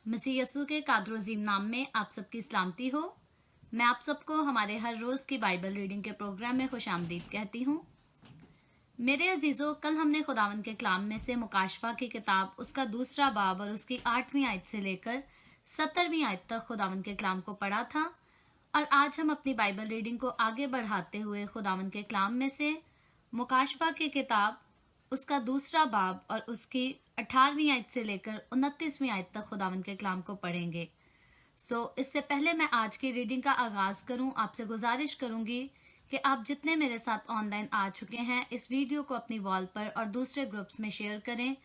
मसीह यस्सु के कादरोजीम नाम में आप सबकी सलामती हो। मैं आप सबको हमारे हर रोज की बाइबल रीडिंग के प्रोग्राम में खुशामदीद कहती हूँ। मेरे अजीजों, कल हमने खुदावंद के कलाम में से मुकाशफा की किताब उसका दूसरा बाब और उसकी 8वीं आयत से लेकर 17वीं आयत तक खुदावंद के कलाम को पढ़ा था। और आज हम अपनी बाइबल रीडिंग को आगे बढ़ाते हुए खुदावंद के कलाम में से मुकाशफा की किताब उसका दूसरा बाब और उसकी 18वीं आयत से लेकर 29वीं आयत तक खुदावंद के कलाम को पढ़ेंगे। इससे पहले मैं आज की रीडिंग का आगाज करूं, आपसे गुजारिश करूंगी कि आप जितने मेरे साथ ऑनलाइन आ चुके हैं इस वीडियो को अपनी वॉल पर और दूसरे ग्रुप्स में शेयर करें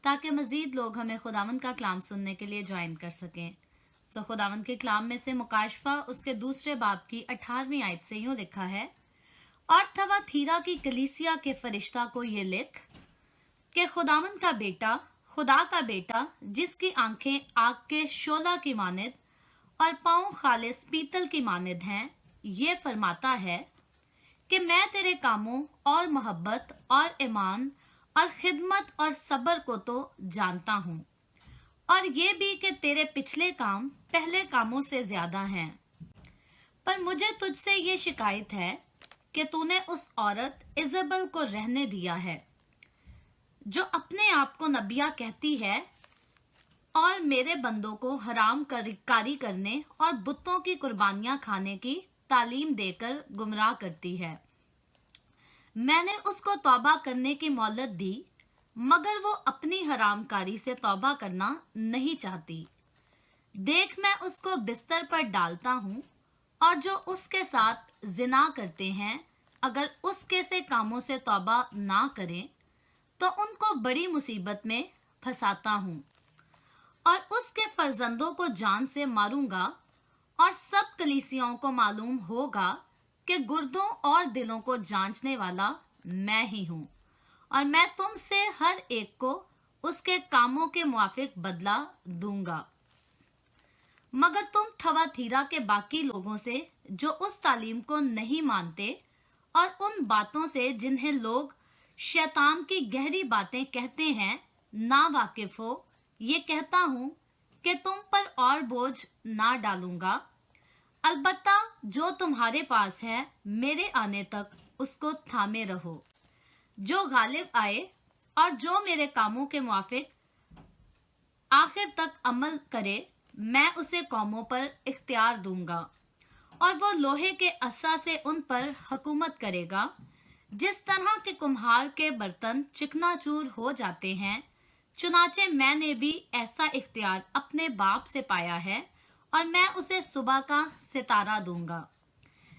ताकि मजीद लोग हमें खुदावंद का कलाम सुनने के लिए ज्वाइन कर सकें। खुदावंद के कलाम में से मुकाशफा उसके दूसरे बाब की 18वीं आयत से यूं लिखा है, और थवाथीरा की कलीसिया के फरिश्ता को ये लिख कि खुदावंद का बेटा, खुदा का बेटा, जिसकी आंखें आग के शोला की मानिद और पांव खालिस पीतल की मानिद हैं, ये फरमाता है कि मैं तेरे कामों और मोहब्बत और ईमान और खिदमत और सब्र को तो जानता हूँ, और ये भी कि तेरे पिछले काम पहले कामों से ज्यादा हैं। पर मुझे तुझसे ये शिकायत है कि तूने उस औरत इजबल को रहने दिया है जो अपने आप को नबिया कहती है और मेरे बंदों को हराम कारी करने और बुतों की कुर्बानियां खाने की तालीम देकर गुमराह करती है। मैंने उसको तौबा करने की मोहलत दी, मगर वो अपनी हरामकारी से तौबा करना नहीं चाहती। देख, मैं उसको बिस्तर पर डालता हूँ, और जो उसके साथ जिना करते हैं अगर उसके से कामों से तौबा ना करें तो उनको बड़ी मुसीबत में फंसाता हूँ, और उसके फर्जंदों को जान से मारूंगा, और सब कलीसियाओं को मालूम होगा कि गुर्दों और दिलों को जांचने वाला मैं ही हूँ, और मैं तुमसे हर एक को उसके कामों के मुआफिक बदला दूंगा। मगर तुम थवाथीरा के बाकी लोगों से जो उस तालीम को नहीं मानते और उन बातों से जिन्हें लोग शैतान की गहरी बातें कहते हैं ना वाकिफ हो, ये कहता हूँ कि तुम पर और बोझ ना डालूंगा। अलबत्ता जो तुम्हारे पास है मेरे आने तक उसको थामे रहो। जो गालिब आए और जो मेरे कामों के मुआफिक आखिर तक अमल करे, मैं उसे कौमों पर इख्तियार दूंगा, और वो लोहे के अस्सा से उन पर हुकूमत करेगा। जिस तरह के कुम्हार के बर्तन चिकनाचूर हो जाते हैं, चुनाचे मैंने भी ऐसा इख्तियार अपने बाप से पाया है, और मैं उसे सुबह का सितारा दूंगा।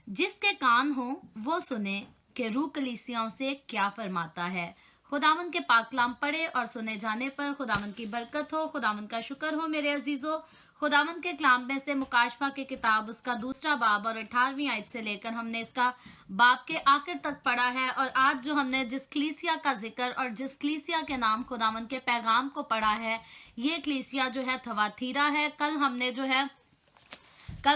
जिसके कान हो वो सुने कि रूह कलीसियाओं से क्या फरमाता है। खुदावंद के पाक कलाम पढ़े और सुने जाने पर खुदावंद की बरकत हो। खुदावंद का शुक्र हो मेरे अजीजों। खुदावंद के कलाम में से मुकाशफा की किताब उसका दूसरा बाब और 18वीं आयत से लेकर हमने इसका बाब के आखिर तक पढ़ा है। और आज जो हमने जिस कलीसिया का जिक्र और जिस कलीसिया के नाम खुदावंद के पैगाम को पढ़ा है, ये कलीसिया जो है थवाथीरा है। कल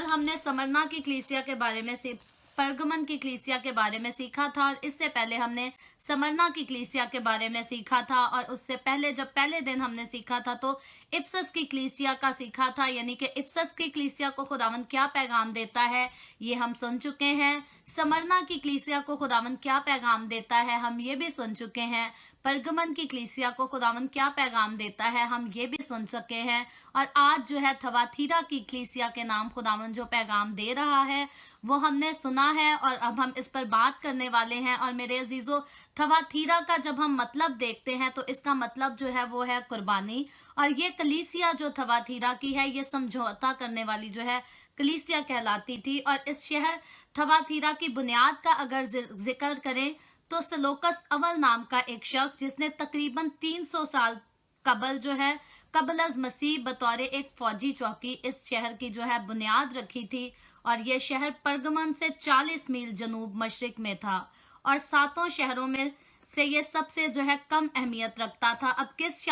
हमने समरना की कलीसिया के बारे में से परगमन की कलीसिया के बारे में सीखा था, और इससे पहले हमने समरना की कलीसिया के बारे में सीखा था, और उससे पहले जब पहले दिन हमने सीखा था तो इफसस की कलीसिया का सीखा था, यानी कि इफसस की कलीसिया को खुदावंद क्या पैगाम देता है ये हम सुन चुके हैं। समरना की कलीसिया को खुदावंद क्या पैगाम देता है हम ये भी सुन चुके हैं। परगमन की कलीसिया को खुदावंद क्या पैगाम देता है हम ये भी सुन सके हैं। और आज जो है थवाथीरा की कलीसिया के नाम खुदावंद जो पैगाम दे रहा है वो हमने सुना है, और अब हम इस पर बात करने वाले हैं। और मेरे अजीजों, थवाथीरा का जब हम मतलब देखते हैं तो इसका मतलब जो है वो है कुर्बानी। और ये कलीसिया जो थवाथीरा की है ये समझौता करने वाली जो है कलीसिया कहलाती थी। और इस शहर थवाथीरा की बुनियाद का अगर जिक्र करें तो सलोकस अव्वल नाम का एक शख्स, जिसने तकरीबन 300 साल कबल अज मसीह बतौर एक फौजी चौकी इस शहर की जो है बुनियाद रखी थी। और ये शहर परगमन से 40 मील जनूब मशरिक में था, और 7 शहरों में से ये सबसे जो है कम अहमियत रखता था। अब किस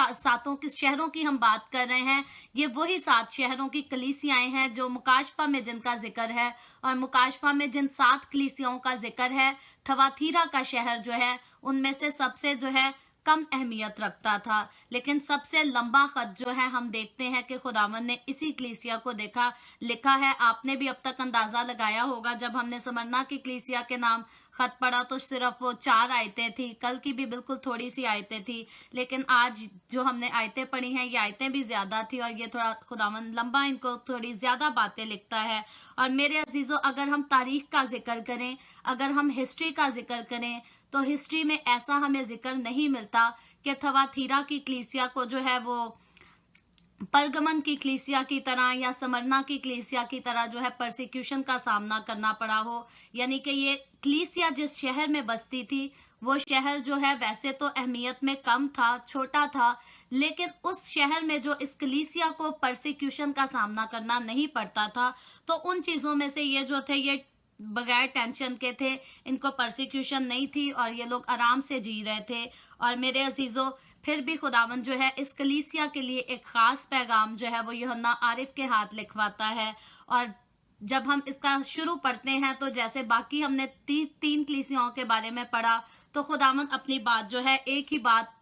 शहरों की हम बात कर रहे हैं, ये वही 7 शहरों की कलीसियाएं हैं जो मुकाशफा में जिनका जिक्र है। और मुकाशफा में जिन 7 कलीसियाओं का जिक्र है, थवाथीरा का शहर जो है उनमें से सबसे जो है कम अहमियत रखता था। लेकिन सबसे लंबा खत जो है हम देखते हैं कि खुदावंद ने इसी कलीसिया को लिखा है। आपने भी अब तक अंदाजा लगाया होगा, जब हमने स्मरना की कलीसिया के नाम खत पढ़ा तो सिर्फ वो 4 आयतें थी, कल की भी बिल्कुल थोड़ी सी आयतें थी, लेकिन आज जो हमने आयतें पढ़ी हैं ये आयतें भी ज्यादा थी और ये थोड़ा खुदावंद लंबा इनको थोड़ी ज्यादा बातें लिखता है। और मेरे अजीजों, अगर हम तारीख का जिक्र करें, अगर हम हिस्ट्री का जिक्र करें, तो हिस्ट्री में ऐसा हमें जिक्र नहीं मिलता कि थवाथीरा की कलीसिया को जो है वो परगमन की कलीसिया की तरह या समरना की कलीसिया की तरह जो है परसिक्यूशन का सामना करना पड़ा हो। यानी कि ये कलीसिया जिस शहर में बसती थी वो शहर जो है वैसे तो अहमियत में कम था, छोटा था, लेकिन उस शहर में जो इस कलीसिया को परसिक्यूशन का सामना करना नहीं पड़ता था, तो उन चीजों में से ये जो थे ये बगैर टेंशन के थे, इनको परसिक्यूशन नहीं थी और ये लोग आराम से जी रहे थे। और मेरे अजीजों, फिर भी खुदावंद जो है इस कलीसिया के लिए एक खास पैगाम जो है वो यूहन्ना आरिफ के हाथ लिखवाता है। और जब हम इसका शुरू पढ़ते हैं तो जैसे बाकी हमने तीन कलीसियाओं के बारे में पढ़ा, तो खुदावंद अपनी बात जो है एक ही बात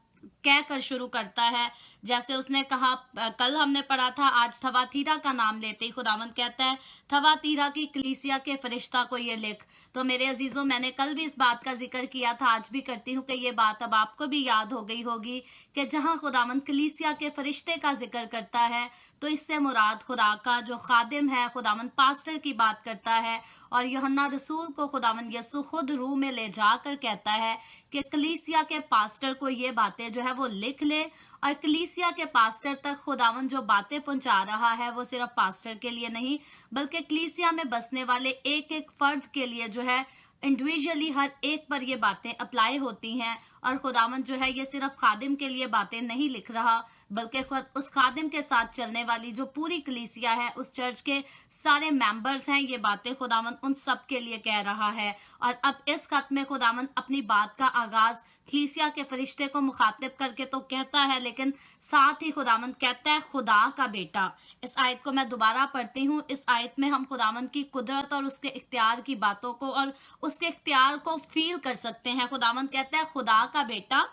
कह कर शुरू करता है। जैसे उसने कहा, कल हमने पढ़ा था, आज थवाथीरा का नाम लेते ही खुदावंद कहता है थवाथीरा की कलीसिया के फरिश्ता को ये लिख। तो मेरे अजीजों, मैंने कल भी इस बात का जिक्र किया था, आज भी करती हूँ कि ये बात अब आपको भी याद हो गई होगी कि जहां खुदावंद कलीसिया के फरिश्ते का जिक्र करता है तो इससे मुराद खुदा का जो खादिम है, खुदावंद पास्टर की बात करता है। और यूहन्ना रसूल को खुदावंद यसु खुद रूह में ले जाकर कहता है कि कलीसिया के पास्टर को ये बातें जो है वो लिख ले। और कलीसिया के पास्टर तक खुदावंद जो बातें पहुंचा रहा है वो सिर्फ पास्टर के लिए नहीं, बल्कि कलीसिया में बसने वाले एक एक फर्द के लिए जो है इंडिविजुअली हर एक पर ये बातें अप्लाई होती हैं। और खुदावंद जो है ये सिर्फ खादिम के लिए बातें नहीं लिख रहा, बल्कि खुद उस खादिम के साथ चलने वाली जो पूरी कलीसिया है, उस चर्च के सारे मेंबर्स हैं, ये बातें खुदावंद उन सब के लिए कह रहा है। और अब इस खत में खुदावंद अपनी बात का आगाज कलीसिया के फरिश्ते को मुखातिब करके तो कहता है, लेकिन साथ ही खुदावंद कहता है खुदा का बेटा। इस आयत को मैं दोबारा पढ़ती हूँ। इस आयत में हम खुदावंद की कुदरत और उसके इख्तियार की बातों को और उसके इख्तियार को फील कर सकते हैं। खुदावंद कहता है खुदा का बेटा,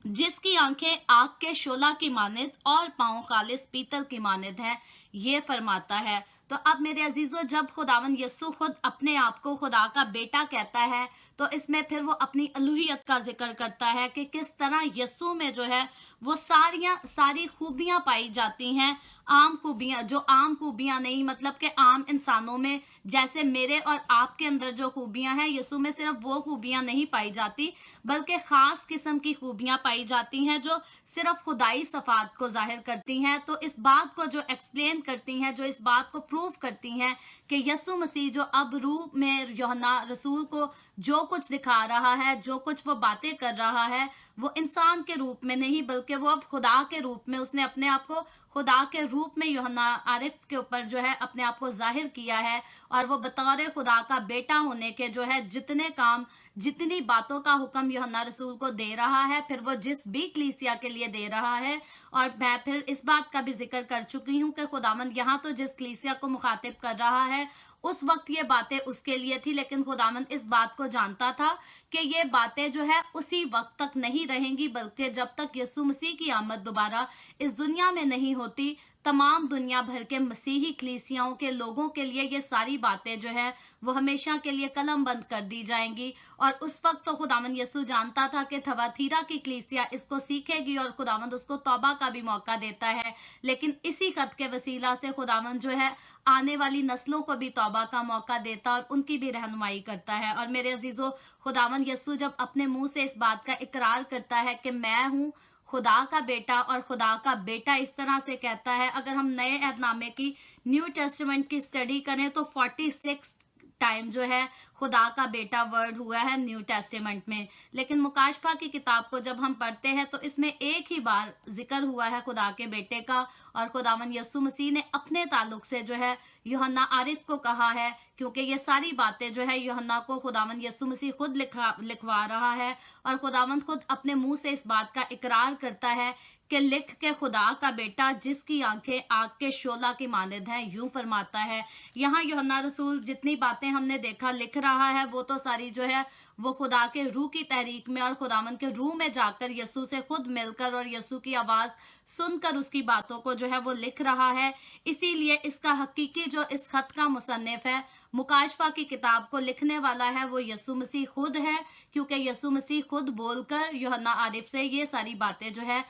जिसकी आंखें आग के शोला की मानिद और पांव खालिस पीतल की मानिद हैं, ये फरमाता है। तो अब मेरे अजीजों, जब खुदावंद यसु खुद अपने आप को खुदा का बेटा कहता है तो इसमें फिर वो अपनी अलूहियत का जिक्र करता है कि किस तरह यसु में जो है वो सारी खूबियां पाई जाती हैं, आम खूबियां, जो आम खूबियां नहीं, मतलब कि आम इंसानों में जैसे मेरे और आपके अंदर जो खूबियां हैं, यसु में सिर्फ वो खूबियां नहीं पाई जाती, बल्कि खास किस्म की खूबियां पाई जाती हैं जो सिर्फ खुदाई सफात को जाहिर करती हैं। तो इस बात को जो एक्सप्लेन करती हैं, जो इस बात को प्रूव करती हैं कि यसु मसीह जो अब रूह में यूहन्ना रसूल को जो कुछ दिखा रहा है, जो कुछ वो बातें कर रहा है, वो इंसान के रूप में नहीं, बल्कि वो अब खुदा के रूप में, उसने अपने आप को खुदा के रूप में यूहन्ना आरिफ के ऊपर जो है अपने आप को जाहिर किया है। और वो बतौर खुदा का बेटा होने के जो है जितने काम, जितनी बातों का हुक्म यूहन्ना रसूल को दे रहा है, फिर वो जिस भी कलीसिया के लिए दे रहा है। और मैं फिर इस बात का भी जिक्र कर चुकी हूँ कि खुदावंद यहाँ तो जिस कलीसिया को मुखातिब कर रहा है उस वक्त ये बातें उसके लिए थी, लेकिन खुदावंद इस बात को जानता था कि ये बातें जो है उसी वक्त तक नहीं रहेंगी, बल्कि जब तक यीशु मसीह की आमद दोबारा इस दुनिया में नहीं होती, तमाम दुनिया भर के मसीही कलीसियाओं के लोगों के लिए ये सारी बातें जो है वो हमेशा के लिए कलम बंद कर दी जाएंगी। और उस वक्त तो खुदावंद यीशु जानता था कि थवाथीरा की कलीसिया इसको सीखेगी और खुदावंद उसको तौबा का भी मौका देता है। लेकिन इसी खत के वसीला से खुदावंद जो है आने वाली नस्लों को भी तौबा का मौका देता और उनकी भी रहनुमाई करता है। और मेरे अजीजों, खुदावंद यीशु जब अपने मुंह से इस बात का इकरार करता है कि मैं हूँ खुदा का बेटा, और खुदा का बेटा इस तरह से कहता है, अगर हम नए अहदनामे की न्यू टेस्टामेंट की स्टडी करें तो 46 टाइम जो है खुदा का बेटा वर्ड हुआ है न्यू टेस्टामेंट में। लेकिन मुकाशफा की किताब को जब हम पढ़ते हैं तो इसमें एक ही बार जिक्र हुआ है खुदा के बेटे का, और खुदावंद यीशु मसीह ने अपने ताल्लुक से जो है यूहन्ना आरिफ को कहा है, क्योंकि ये सारी बातें जो है यूहन्ना को खुदावंद यीशु मसीह खुद लिखवा रहा है। और खुदावंद खुद अपने मुंह से इस बात का इकरार करता है कि लिख के खुदा का बेटा जिसकी आंखें आग के शोला की मानद हैं, यूं फरमाता है। यहाँ यूहन्ना रसूल जितनी बातें हमने देखा लिख रहा है वो तो सारी जो है वो खुदा के रूह की तहरीक में और खुदावन के रूह में जाकर यीशु से खुद मिलकर और यीशु की आवाज सुनकर उसकी बातों को जो है वो लिख रहा है। इसीलिए इसका हकीकी जो इस खत का मुसन्निफ है, मुकाशफा की किताब को लिखने वाला है, वो यीशु मसीह खुद है, क्योंकि यीशु मसीह खुद बोलकर यूहन्ना आरिफ से ये सारी बातें जो है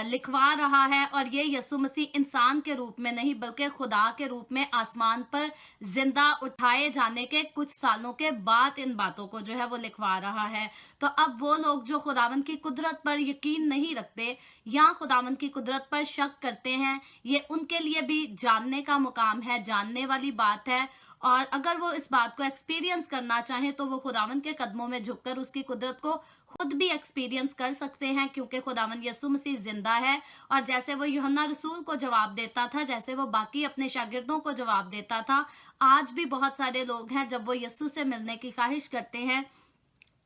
लिखवा रहा है। और ये यीशु मसीह इंसान के रूप में नहीं बल्कि खुदा के रूप में आसमान पर जिंदा उठाए जाने के कुछ सालों के बाद इन बातों को जो है वो लिखवा रहा है। तो अब वो लोग जो खुदावन की कुदरत पर यकीन नहीं रखते या खुदावन की कुदरत पर शक करते हैं, ये उनके लिए भी जानने का मुकाम है, जानने वाली बात है। और अगर वो इस बात को एक्सपीरियंस करना चाहें तो वो खुदावन के कदमों में झुककर उसकी कुदरत को खुद भी एक्सपीरियंस कर सकते हैं, क्योंकि खुदावन यीशु मसीह जिंदा है। और जैसे वो यूहन्ना रसूल को जवाब देता था, जैसे वो बाकी अपने शागिर्दों को जवाब देता था, आज भी बहुत सारे लोग हैं जब वो यीशु से मिलने की ख्वाहिश करते हैं,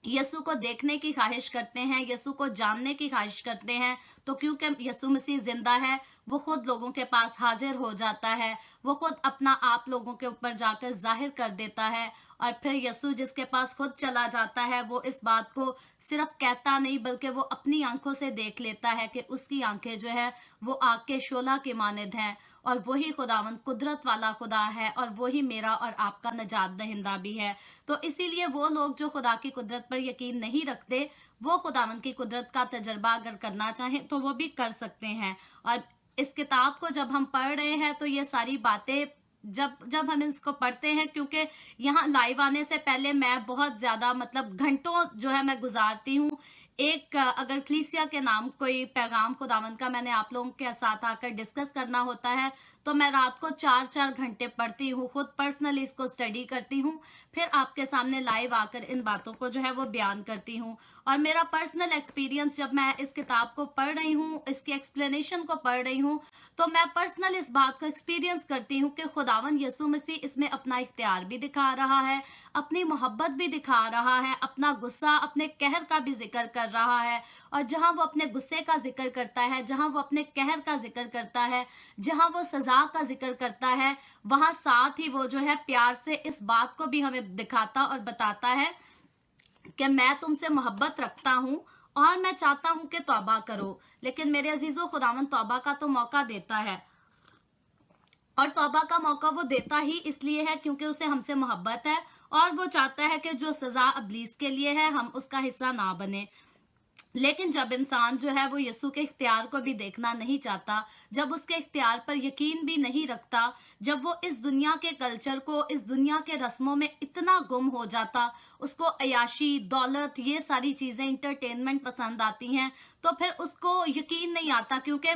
यीशु को देखने की ख्वाहिश करते हैं, यीशु को जानने की ख्वाहिश करते हैं, तो क्योंकि यीशु मसीह जिंदा है वो खुद लोगों के पास हाजिर हो जाता है, वो खुद अपना आप लोगों के ऊपर जाकर जाहिर कर देता है। और फिर यीशु जिसके पास खुद चला जाता है वो इस बात को सिर्फ कहता नहीं बल्कि वो अपनी आंखों से देख लेता है कि उसकी आंखें जो है वो आग के शोला की मानद हैं। और वही खुदावंद कुदरत वाला खुदा है और वही मेरा और आपका नजात दहिंदा भी है। तो इसीलिए वो लोग जो खुदा की कुदरत पर यकीन नहीं रखते वो खुदावंद की कुदरत का तजर्बा अगर करना चाहें तो वो भी कर सकते हैं। और इस किताब को जब हम पढ़ रहे हैं तो ये सारी बातें जब हम इसको पढ़ते हैं, क्योंकि यहाँ लाइव आने से पहले मैं बहुत ज्यादा मतलब घंटों जो है मैं गुजारती हूँ। एक अगर क्लीसिया के नाम कोई पैगाम खुदावंद का मैंने आप लोगों के साथ आकर डिस्कस करना होता है तो मैं रात को 4-4 घंटे पढ़ती हूँ, खुद पर्सनली इसको स्टडी करती हूँ, फिर आपके सामने लाइव आकर इन बातों को जो है वो बयान करती हूँ। और मेरा पर्सनल एक्सपीरियंस जब मैं इस किताब को पढ़ रही हूँ, इसकी एक्सप्लेनेशन को पढ़ रही हूँ, तो मैं पर्सनल इस बात को एक्सपीरियंस करती हूँ कि खुदावन यीशु मसीह इसमें अपना इख्तियार भी दिखा रहा है, अपनी मोहब्बत भी दिखा रहा है, अपना गुस्सा अपने कहर का भी जिक्र कर रहा है। और जहां वो अपने गुस्से का जिक्र करता है, जहां वो अपने कहर का जिक्र करता है, जहां वो सजा का जिक्र करता है, वहां साथ ही वो जो है प्यार से इस बात को भी हमें दिखाता और बताता है कि मैं तुमसे मोहब्बत रखता हूं और मैं चाहता हूं कि तौबा करो। लेकिन मेरे अजीजों, खुदावन तौबा का तो मौका देता है, और तौबा का मौका वो देता ही इसलिए है क्योंकि उसे हमसे मोहब्बत है और वो चाहता है कि जो सजा इब्लीस के लिए है हम उसका हिस्सा ना बने। लेकिन जब इंसान जो है वो यीशु के इख्तियार को भी देखना नहीं चाहता, जब उसके इख्तियार पर यकीन भी नहीं रखता, जब वो इस दुनिया के कल्चर को, इस दुनिया के रस्मों में इतना गुम हो जाता, उसको अयाशी, दौलत, ये सारी चीजें, इंटरटेनमेंट पसंद आती हैं, तो फिर उसको यकीन नहीं आता। क्योंकि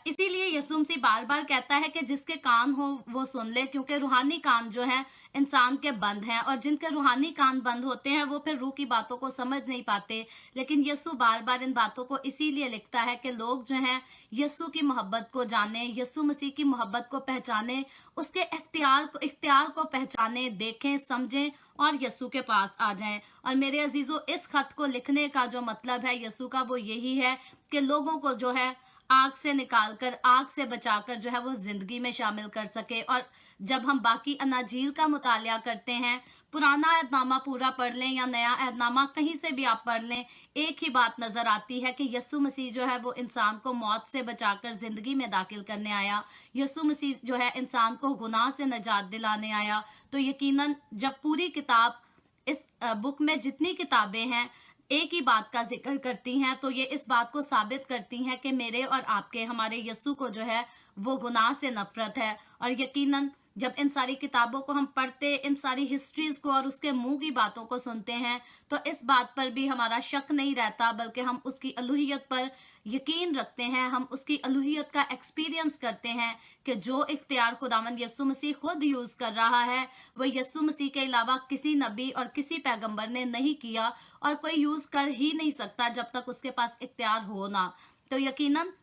इसीलिए यीशु मसीह बार बार कहता है कि जिसके कान हो वो सुन ले, क्योंकि रूहानी कान जो है इंसान के बंद हैं, और जिनके रूहानी कान बंद होते हैं वो फिर रूह की बातों को समझ नहीं पाते। लेकिन यीशु बार बार इन बातों को इसीलिए लिखता है कि लोग जो हैं यीशु की मोहब्बत को जाने, यीशु मसीह की मोहब्बत को पहचाने, उसके इख्तियार को पहचाने, देखें, समझें और यीशु के पास आ जाएं। और मेरे अजीजों, इस खत को लिखने का जो मतलब है यीशु का वो यही है कि लोगों को जो है आग से निकालकर, आग से बचाकर जो है वो जिंदगी में शामिल कर सके। और जब हम बाकी अनाजील का मुतालिया करते हैं, पुराना अहदनामा पूरा पढ़ लें या नया अहदनामा कहीं से भी आप पढ़ लें, एक ही बात नजर आती है कि यीशु मसीह जो है वो इंसान को मौत से बचाकर जिंदगी में दाखिल करने आया। यीशु मसीह जो है इंसान को गुनाह से निजात दिलाने आया। तो यकीनन जब पूरी किताब, इस बुक में जितनी किताबें हैं एक ही बात का जिक्र करती हैं, तो ये इस बात को साबित करती हैं कि मेरे और आपके, हमारे यीशु को जो है वो गुनाह से नफरत है। और यकीनन जब इन सारी किताबों को हम पढ़ते, इन सारी हिस्ट्रीज को और उसके मुंह की बातों को सुनते हैं, तो इस बात पर भी हमारा शक नहीं रहता, बल्कि हम उसकी अलूहियत पर यकीन रखते हैं, हम उसकी अलूहियत का एक्सपीरियंस करते हैं कि जो इख्तियार खुदावंद यीशु मसीह खुद यूज कर रहा है वो यीशु मसीह के अलावा किसी नबी और किसी पैगंबर ने नहीं किया, और कोई यूज कर ही नहीं सकता जब तक उसके पास इख्तियार हो ना। तो यकीनन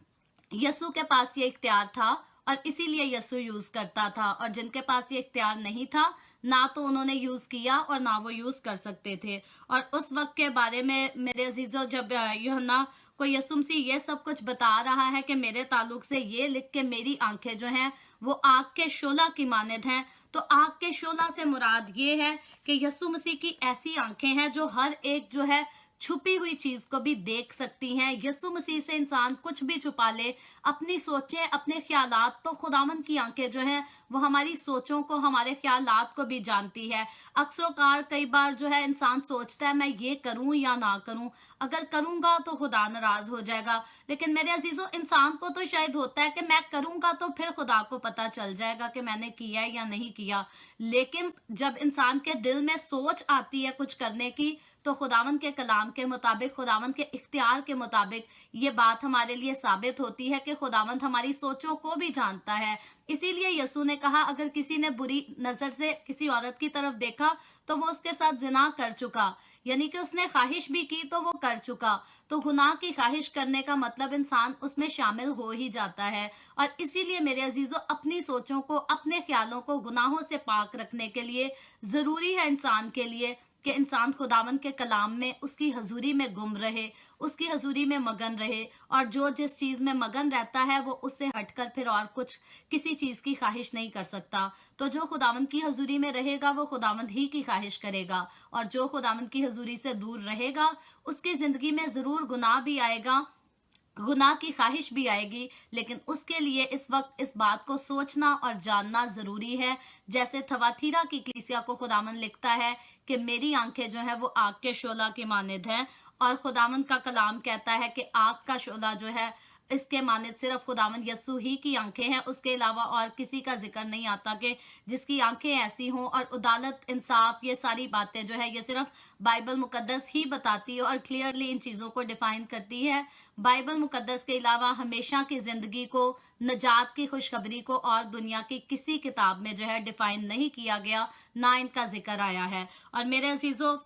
यीशु के पास ये इख्तियार था और इसीलिए यीशु यूज करता था, और जिनके पास ये इख्तियार नहीं था ना तो उन्होंने यूज किया और ना वो यूज कर सकते थे। और उस वक्त के बारे में मेरे अजीजों, जब यूहन्ना को यीशु मसीह ये सब कुछ बता रहा है कि मेरे ताल्लुक से ये लिख के मेरी आंखें जो हैं वो आग के शोला की मानद हैं, तो आग के शोला से मुराद ये है कि यीशु मसीह की ऐसी आंखें हैं जो हर एक जो है छुपी हुई चीज को भी देख सकती हैं। यीशु मसीह से इंसान कुछ भी छुपा ले, अपनी सोचें, अपने ख्यालात, तो खुदावंद की आंखें जो हैं वो हमारी सोचों को, हमारे ख्यालात को भी जानती है। अक्सर कई बार जो है इंसान सोचता है मैं ये करूं या ना करूं, अगर करूंगा तो खुदा नाराज हो जाएगा। लेकिन मेरे अजीजों, इंसान को तो शायद होता है कि मैं करूंगा तो फिर खुदा को पता चल जाएगा कि मैंने किया या नहीं किया। लेकिन जब इंसान के दिल में सोच आती है कुछ करने की, तो खुदावंद के कलाम के मुताबिक, खुदावंद के इख्तियार के मुताबिक ये बात हमारे लिए साबित होती है कि खुदावंद हमारी सोचों को भी जानता है। इसीलिए यीशु ने कहा अगर किसी ने बुरी नजर से किसी औरत की तरफ देखा तो वो उसके साथ जिना कर चुका, यानी कि उसने ख्वाहिश भी की तो वो कर चुका। तो गुनाह की ख्वाहिश करने का मतलब इंसान उसमें शामिल हो ही जाता है। और इसीलिए मेरे अजीजों, अपनी सोचों को, अपने ख्यालों को गुनाहों से पाक रखने के लिए जरूरी है इंसान के लिए कि इंसान खुदावंद के कलाम में, उसकी हजूरी में गुम रहे, उसकी हजूरी में मगन रहे, और जो जिस चीज में मगन रहता है वो उससे हटकर फिर और कुछ किसी चीज की ख्वाहिश नहीं कर सकता। तो जो खुदावंद की हजूरी में रहेगा वो खुदावंद ही की ख्वाहिश करेगा, और जो खुदावंद की हजूरी से दूर रहेगा उसकी जिंदगी में जरूर गुनाह भी आएगा, गुनाह की ख्वाहिश भी आएगी। लेकिन उसके लिए इस वक्त इस बात को सोचना और जानना जरूरी है। जैसे थवाथीरा की कलीसिया को खुदावंद लिखता है कि मेरी आंखें जो है वो आग के शोला की मानद हैं, और खुदावंद का कलाम कहता है कि आग का शोला जो है इसके मानद सिर्फ खुदावंद यस्सु ही की आंखें हैं, उसके अलावा और किसी का जिक्र नहीं आता कि जिसकी आंखें ऐसी हों। और अदालत, इंसाफ, ये सारी बातें जो है ये सिर्फ बाइबल मुकद्दस ही बताती है और क्लियरली इन चीजों को डिफाइन करती है। बाइबल मुकद्दस के अलावा हमेशा की जिंदगी को, नजात की खुशखबरी को और दुनिया की किसी किताब में जो है डिफाइन नहीं किया गया, ना इनका जिक्र आया है। और मेरे अजीजों,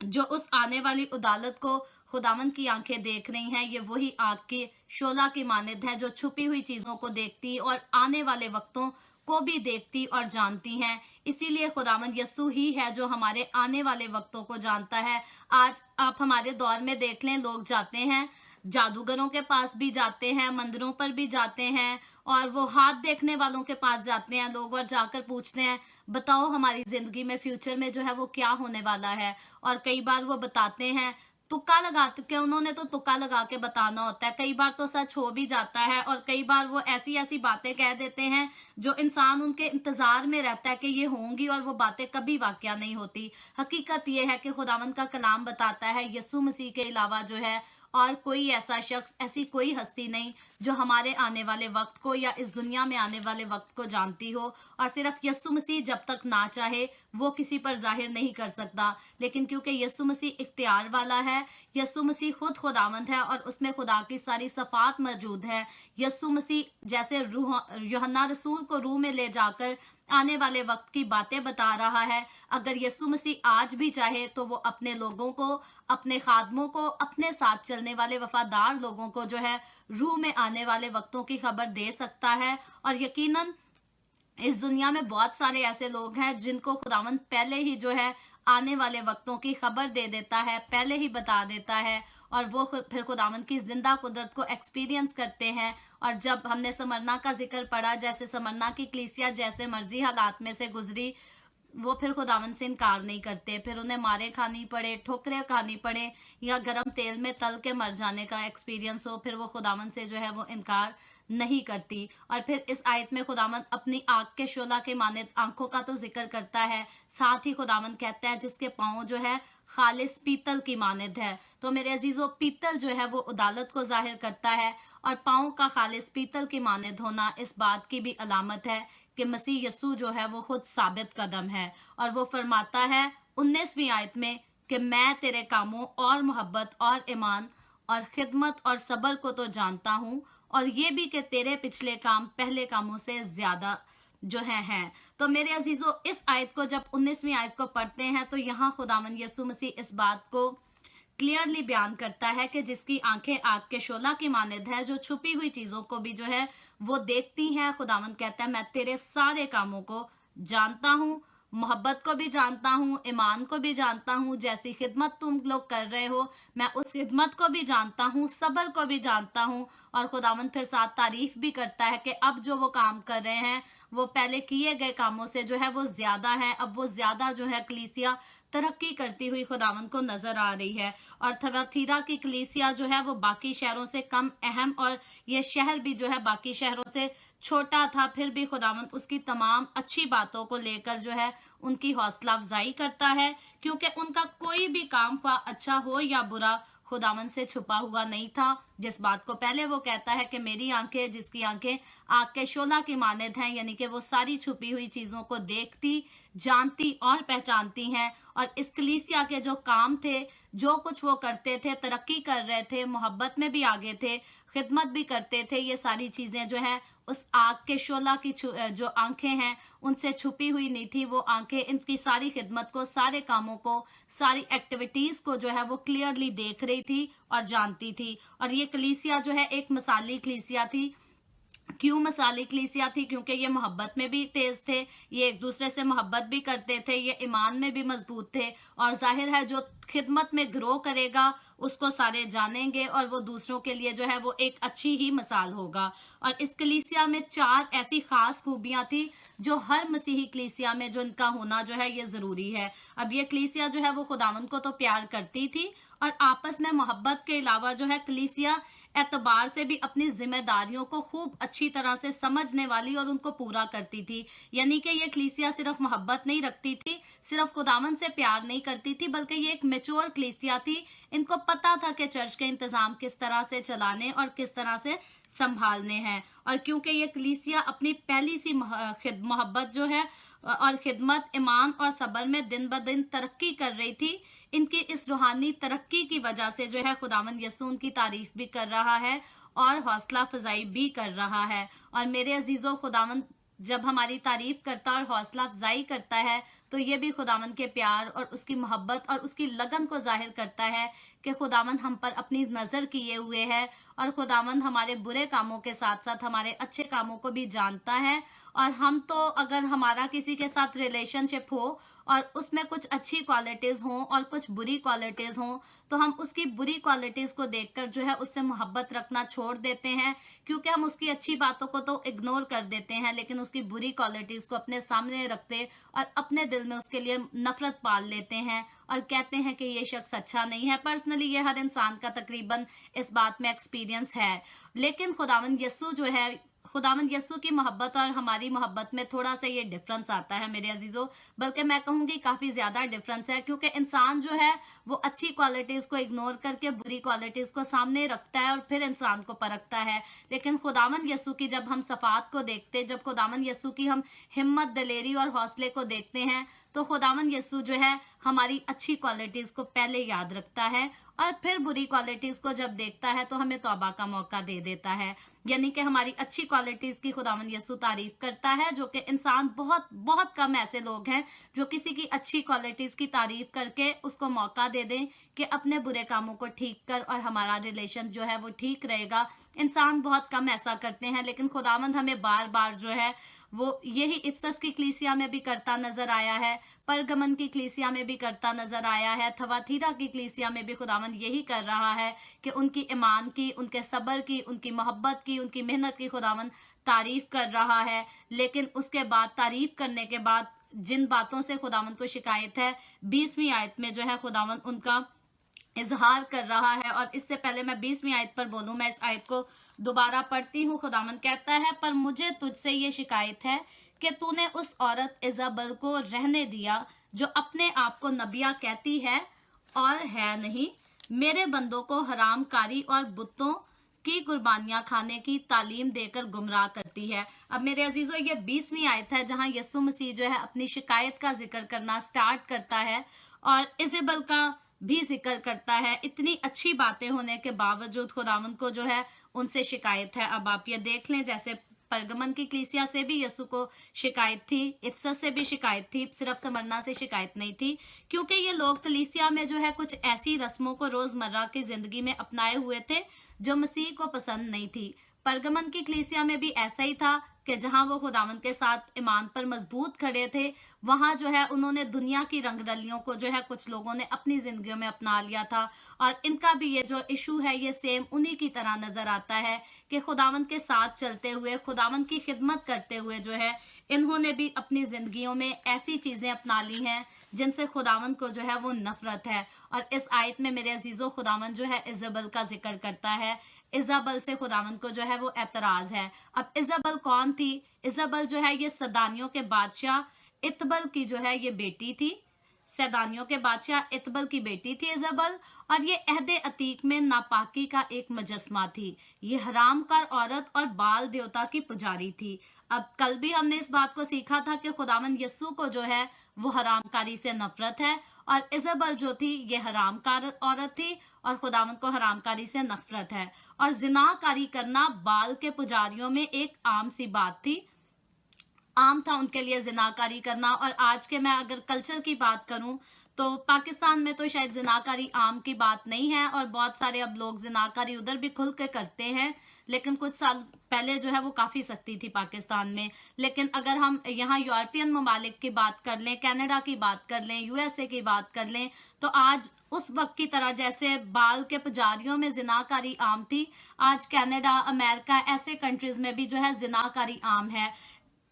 जो उस आने वाली अदालत को खुदावंद की आंखें देख रही हैं, ये वही आग के शोला की मानद है जो छुपी हुई चीजों को देखती और आने वाले वक्तों को भी देखती और जानती हैं। इसीलिए खुदावंद यस्सु ही है जो हमारे आने वाले वक्तों को जानता है। आज आप हमारे दौर में देख लें, लोग जाते हैं, जादूगरों के पास भी जाते हैं, मंदिरों पर भी जाते हैं, और वो हाथ देखने वालों के पास जाते हैं लोग, और जाकर पूछते हैं बताओ हमारी जिंदगी में फ्यूचर में जो है वो क्या होने वाला है। और कई बार वो बताते हैं, तुक्का लगा के, उन्होंने तो तुक्का लगा के बताना होता है, कई बार तो सच हो भी जाता है, और कई बार वो ऐसी ऐसी बातें कह देते हैं जो इंसान उनके इंतजार में रहता है कि ये होंगी, और वो बातें कभी वाकया नहीं होती। हकीकत ये है कि खुदावंद का कलाम बताता है यीशु मसीह के अलावा जो है और कोई ऐसा शख्स, ऐसी कोई हस्ती नहीं जो हमारे आने वाले वक्त को या इस दुनिया में आने वाले वक्त को जानती हो। और सिर्फ यीशु मसीह जब तक ना चाहे वो किसी पर जाहिर नहीं कर सकता। लेकिन क्योंकि यीशु मसीह इख्तियार वाला है, यीशु मसीह खुद खुदावंद है और उसमें खुदा की सारी सफात मौजूद है। यीशु मसीह जैसे यूहन्ना रसूल को रूह में ले जाकर आने वाले वक्त की बातें बता रहा है, अगर यीशु मसीह आज भी चाहे तो वो अपने लोगों को, अपने खादमों को, अपने साथ चलने वाले वफादार लोगों को जो है रूह में आने वाले वक्तों की खबर दे सकता है। और यकीनन इस दुनिया में बहुत सारे ऐसे लोग हैं जिनको खुदावंद पहले ही जो है आने वाले वक्तों की खबर दे देता है, पहले ही बता देता है, और वो फिर खुदावंद की जिंदा कुदरत को एक्सपीरियंस करते हैं। और जब हमने समरना का जिक्र पढ़ा, जैसे समरना की कलीसिया जैसे मर्जी हालात में से गुजरी, वो फिर खुदावंद से इनकार नहीं करते, फिर उन्हें मारे खानी पड़े, ठोकरें खानी पड़े, या गर्म तेल में तल के मर जाने का एक्सपीरियंस हो, फिर वो खुदावंद से जो है वो इनकार नहीं करती। और फिर इस आयत में खुदावंद अपनी आग के शोला के मानद आंखों का तो जिक्र करता है, साथ ही खुदावंद कहता है जिसके पांव जो है खालिस पीतल की मानद है। तो मेरे अजीजों, पीतल जो है वो अदालत को जाहिर करता है, और पांव का खालिस पीतल की मानद होना इस बात की भी अलामत है कि मसीह यस्सु जो है वो खुद साबित कदम है। और वो फरमाता है 19वीं आयत में कि मैं तेरे कामों और मोहब्बत और ईमान और खिदमत और सब्र को तो जानता हूँ, और ये भी कि तेरे पिछले काम पहले कामों से ज्यादा जो है। तो मेरे अजीजों, इस आयत को जब 19वीं आयत को पढ़ते हैं तो यहाँ खुदावंद यीशु मसीह इस बात को क्लियरली बयान करता है कि जिसकी आंखें आग के शोला की मानद है, जो छुपी हुई चीजों को भी जो है वो देखती हैं। खुदावंद कहता है मैं तेरे सारे कामों को जानता हूँ, मोहब्बत को भी जानता हूँ, ईमान को भी जानता हूँ, जैसी खिदमत तुम लोग कर रहे हो मैं उस खिदमत को भी जानता हूँ, सब्र को भी जानता हूँ। और खुदावंद फिर साथ तारीफ भी करता है कि अब जो वो काम कर रहे हैं वो पहले किए गए कामों से जो है वो ज्यादा है, अब वो ज्यादा जो है कलीसिया तरक्की करती हुई खुदावंद को नजर आ रही है। और थवातीरा की कलीसिया जो है वो बाकी शहरों से कम अहम, और ये शहर भी जो है बाकी शहरों से छोटा था, फिर भी खुदावंद उसकी तमाम अच्छी बातों को लेकर जो है उनकी हौसला अफजाई करता है, क्योंकि उनका कोई भी काम का अच्छा हो या बुरा खुदावंद से छुपा हुआ नहीं था। जिस बात को पहले वो कहता है कि मेरी आंखें, जिसकी आंखें आग के शोला की मानद हैं, यानी कि वो सारी छुपी हुई चीजों को देखती, जानती और पहचानती हैं। और इस कलीसिया के जो काम थे, जो कुछ वो करते थे, तरक्की कर रहे थे, मोहब्बत में भी आगे थे, खिदमत भी करते थे, ये सारी चीजें जो है उस आग के शोला की जो आंखें हैं उनसे छुपी हुई नहीं थी। वो आंखें इनकी सारी खिदमत को, सारे कामों को, सारी एक्टिविटीज को जो है वो क्लियरली देख रही थी और जानती थी। और ये कलीसिया जो है एक मिसाली कलीसिया थी। क्यों मिसाली कलीसिया थी? क्योंकि ये मोहब्बत में भी तेज थे, ये एक दूसरे से मोहब्बत भी करते थे, ये ईमान में भी मजबूत थे। और जाहिर है जो खिदमत में ग्रो करेगा उसको सारे जानेंगे और वो दूसरों के लिए जो है वो एक अच्छी ही मिसाल होगा। और इस कलीसिया में 4 ऐसी खास खूबियां थी जो हर मसीही कलीसिया में जो इनका होना जो है ये जरूरी है। अब ये कलीसिया जो है वो खुदावंद को तो प्यार करती थी, और आपस में मोहब्बत के अलावा जो है कलीसिया एतबार से भी अपनी जिम्मेदारियों को खूब अच्छी तरह से समझने वाली और उनको पूरा करती थी। यानी कि ये कलीसिया सिर्फ मोहब्बत नहीं रखती थी, सिर्फ खुदावंद से प्यार नहीं करती थी, बल्कि ये एक मैच्योर कलीसिया थी। इनको पता था कि चर्च के इंतजाम किस तरह से चलाने और किस तरह से संभालने हैं। और क्योंकि ये कलीसिया अपनी पहली सी मोहब्बत जो है और खिदमत, ईमान और सब्र में दिन ब दिन तरक्की कर रही थी, इनकी इस रूहानी तरक्की की वजह से जो है खुदावंद यीशु उनकी तारीफ भी कर रहा है और हौसला अफजाई भी कर रहा है। और मेरे अजीजों, खुदावंद जब हमारी तारीफ करता और हौसला अफजाई करता है तो ये भी खुदावंद के प्यार और उसकी मोहब्बत और उसकी लगन को जाहिर करता है कि खुदावंद हम पर अपनी नजर किए हुए है, और खुदावंद हमारे बुरे कामों के साथ साथ हमारे अच्छे कामों को भी जानता है। और हम तो अगर हमारा किसी के साथ रिलेशनशिप हो और उसमें कुछ अच्छी क्वालिटीज हों और कुछ बुरी क्वालिटीज हों, तो हम उसकी बुरी क्वालिटीज को देखकर जो है उससे मोहब्बत रखना छोड़ देते हैं, क्योंकि हम उसकी अच्छी बातों को तो इग्नोर कर देते हैं, लेकिन उसकी बुरी क्वालिटीज को अपने सामने रखते और अपने दिल में उसके लिए नफरत पाल लेते हैं और कहते हैं कि ये शख्स अच्छा नहीं है। पर्सनली ये हर इंसान का तकरीबन इस बात में एक्सपीरियंस है। लेकिन खुदावंद यीशु जो है, खुदावंद यीशु की मोहब्बत और हमारी मोहब्बत में थोड़ा सा ये डिफरेंस आता है मेरे अजीजों, बल्कि मैं कहूंगी काफी ज्यादा डिफरेंस है, क्योंकि इंसान जो है वो अच्छी क्वालिटीज को इग्नोर करके बुरी क्वालिटीज को सामने रखता है और फिर इंसान को परखता है। लेकिन खुदावंद यीशु की जब हम सफात को देखते, जब खुदावंद यीशु की हम हिम्मत, दिलेरी और हौसले को देखते हैं, तो खुदावंद यीशु जो है हमारी अच्छी क्वालिटीज को पहले याद रखता है और फिर बुरी क्वालिटीज को जब देखता है तो हमें तौबा का मौका दे देता है। यानी कि हमारी अच्छी क्वालिटीज की खुदावंद यीशु तारीफ करता है, जो कि इंसान बहुत बहुत कम ऐसे लोग हैं जो किसी की अच्छी क्वालिटीज की तारीफ करके उसको मौका दे दें कि अपने बुरे कामों को ठीक कर और हमारा रिलेशन जो है वो ठीक रहेगा। इंसान बहुत कम ऐसा करते हैं, लेकिन खुदावंद हमें बार बार जो है वो यही इफसस की कलीसिया में भी करता नजर आया है, परगमन की कलीसिया में भी करता नजर आया है, थवातीरा की कलीसिया में भी खुदावंद यही कर रहा है कि उनकी ईमान की, उनके सब्र की, उनकी मोहब्बत की, उनकी मेहनत की खुदावंद तारीफ कर रहा है। लेकिन उसके बाद, तारीफ करने के बाद, जिन बातों से खुदावंद को शिकायत है, 20वीं आयत में जो है खुदावंद उनका इजहार कर रहा है। और इससे पहले मैं 20वीं आयत पर बोलूं, मैं इस आयत को दोबारा पढ़ती हूँ। खुदावंद कहता है, पर मुझे तुझसे ये शिकायत है कि तूने उस औरत इजाबेल को रहने दिया जो अपने आप को नबिया कहती है और है नहीं, मेरे बंदों को हरामकारी और बुतों की कुर्बानियां खाने की तालीम देकर गुमराह करती है। अब मेरे अजीजों, ये 20वीं आयत है जहां यीशु मसीह जो है अपनी शिकायत का जिक्र करना स्टार्ट करता है और इजाबेल का भी जिक्र करता है। इतनी अच्छी बातें होने के बावजूद खुदावंद को जो है उनसे शिकायत है। अब आप ये देख लें, जैसे परगमन की कलीसिया से भी यीशु को शिकायत थी, इफसस से भी शिकायत थी, सिर्फ स्मरना से शिकायत नहीं थी, क्योंकि ये लोग कलीसिया में जो है कुछ ऐसी रस्मों को रोजमर्रा की जिंदगी में अपनाए हुए थे जो मसीह को पसंद नहीं थी। परगमन की कलीसिया में भी ऐसा ही था कि जहां वो खुदावंद के साथ ईमान पर मजबूत खड़े थे, वहां जो है उन्होंने दुनिया की रंगरलियों को जो है कुछ लोगों ने अपनी जिंदगियों में अपना लिया था। और इनका भी ये जो इशू है ये सेम उन्हीं की तरह नजर आता है कि खुदावंद के साथ चलते हुए, खुदावंद की खिदमत करते हुए जो है इन्होंने भी अपनी जिंदगियों में ऐसी चीजें अपना ली हैं जिनसे खुदावंद को जो है वो नफरत है। और इस आयत में मेरे अजीजों खुदावंद जो है इजबल का जिक्र करता है। इजाबल से खुदावंद को जो है वो एतराज है। अब इजाबल कौन थी? इजाबल जो है ये सदानियों के बादशाह इतबल की जो है ये बेटी थी। सैदानियों के बादशाह इतबल की बेटी थी इजाबल, और ये अहदे अतीक में नापाकी का एक मुजस्मा थी। ये हरामकार औरत और बाल देवता की पुजारी थी। अब कल भी हमने इस बात को सीखा था कि खुदावंद यस्सु को जो है वो हरामकारी से नफरत है, और इजाबल जो थी ये हरामकार औरत थी और खुदावंद को हरामकारी से नफरत है। और जिनाकारी करना बाल के पुजारियों में एक आम सी बात थी, आम था उनके लिए जिनाकारी करना। और आज के मैं अगर कल्चर की बात करूं तो पाकिस्तान में तो शायद जिनाकारी आम की बात नहीं है, और बहुत सारे अब लोग जिनाकारी उधर भी खुल के करते हैं, लेकिन कुछ साल पहले जो है वो काफी सख्ती थी पाकिस्तान में। लेकिन अगर हम यहाँ यूरोपियन ममालिक की बात कर लें, कनाडा की बात कर लें, यूएसए की बात कर लें, तो आज उस वक्त की तरह जैसे बाल के पुजारियों में जिनाकारी आम थी, आज कनाडा, अमेरिका ऐसे कंट्रीज में भी जो है जिनाकारी आम है।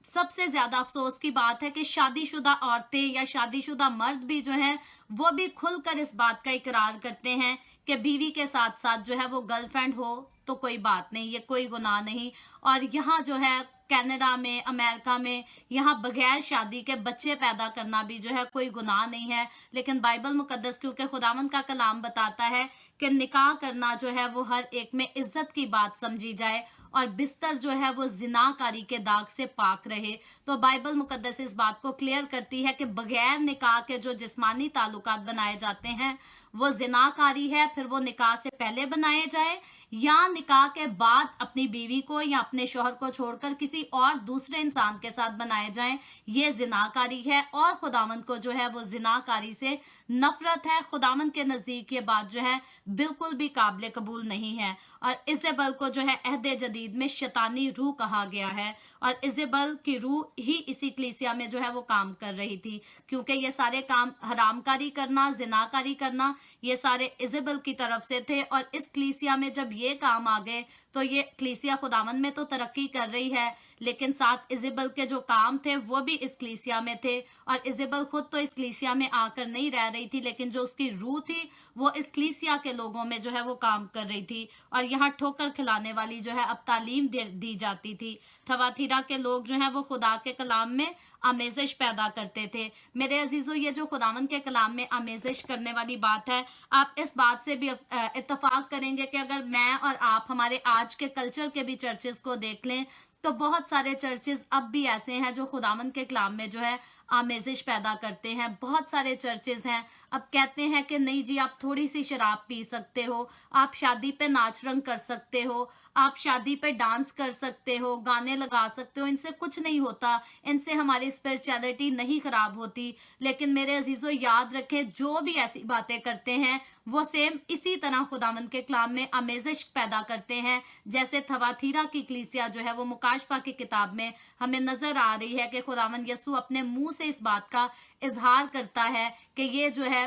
सबसे ज्यादा अफसोस की बात है कि शादीशुदा औरतें या शादीशुदा मर्द भी जो हैं वो भी खुलकर इस बात का इकरार करते हैं कि बीवी के साथ साथ जो है वो गर्लफ्रेंड हो तो कोई बात नहीं, ये कोई गुनाह नहीं। और यहाँ जो है कनाडा में, अमेरिका में, यहाँ बगैर शादी के बच्चे पैदा करना भी जो है कोई गुनाह नहीं है। लेकिन बाइबल मुकद्दस क्योंकि खुदावंद का कलाम बताता है कि निकाह करना जो है वो हर एक में इज्जत की बात समझी जाए और बिस्तर जो है वो जिनाकारी के दाग से पाक रहे, तो बाइबल मुकद्दस इस बात को क्लियर करती है कि बगैर निकाह के जो जिस्मानी ताल्लुकात बनाए जाते हैं वो जिनाकारी है। फिर वो निकाह से पहले बनाए जाए या निकाह के बाद अपनी बीवी को या अपने शौहर को छोड़कर किसी और दूसरे इंसान के साथ बनाए जाएं, ये जिनाकारी है। और खुदावंद को जो है वो जिनाकारी से नफरत है। खुदावंद के नजदीक ये बात जो है बिल्कुल भी काबिल कबूल नहीं है। और इजेबल को जो है अहदे जदीद में शैतानी रूह कहा गया है, और इजेबल की रूह ही इसी कलीसिया में जो है वो काम कर रही थी, क्योंकि ये सारे काम हरामकारी करना, जिनाकारी करना, ये सारे इजेबल की तरफ से थे। और इस कलीसिया में जब ये काम आ गए तो ये कलीसिया खुदावंद में तो तरक्की कर रही है, लेकिन साथ इजेबल के जो काम थे वो भी इस कलीसिया में थे। और इजेबल खुद तो इस कलीसिया में आकर नहीं रह रही थी, लेकिन जो उसकी रूह थी वो इस कलीसिया के लोगों में जो है वो काम कर रही थी। और यहाँ ठोकर खिलाने वाली जो है अब तालीम दी जाती थी। थवाथीरा के लोग जो है वो खुदा के कलाम में आमेजिश पैदा करते थे। मेरे अजीजों, ये जो खुदावंद के कलाम में आमेजिश करने वाली बात है, आप इस बात से भी इत्तेफाक करेंगे कि अगर मैं और आप हमारे आज के कल्चर के भी चर्चेस को देख लें तो बहुत सारे चर्चेस अब भी ऐसे हैं जो खुदावंद के कलाम में जो है आमेजिश पैदा करते हैं। बहुत सारे चर्चेस हैं अब कहते हैं कि नहीं जी, आप थोड़ी सी शराब पी सकते हो, आप शादी पे नाच रंग कर सकते हो, आप शादी पे डांस कर सकते हो, गाने लगा सकते हो, इनसे कुछ नहीं होता, इनसे हमारी स्पिरिचुअलिटी नहीं खराब होती। लेकिन मेरे अजीजों याद रखें, जो भी ऐसी बातें करते हैं वो सेम इसी तरह खुदावंद के कलाम में आमेजिश पैदा करते हैं। जैसे थवाथीरा की कलीसिया जो है वो मुकाशफा की किताब में हमें नजर आ रही है कि खुदावंद यस्सु अपने मुंह से इस बात का इजहार करता है कि ये जो है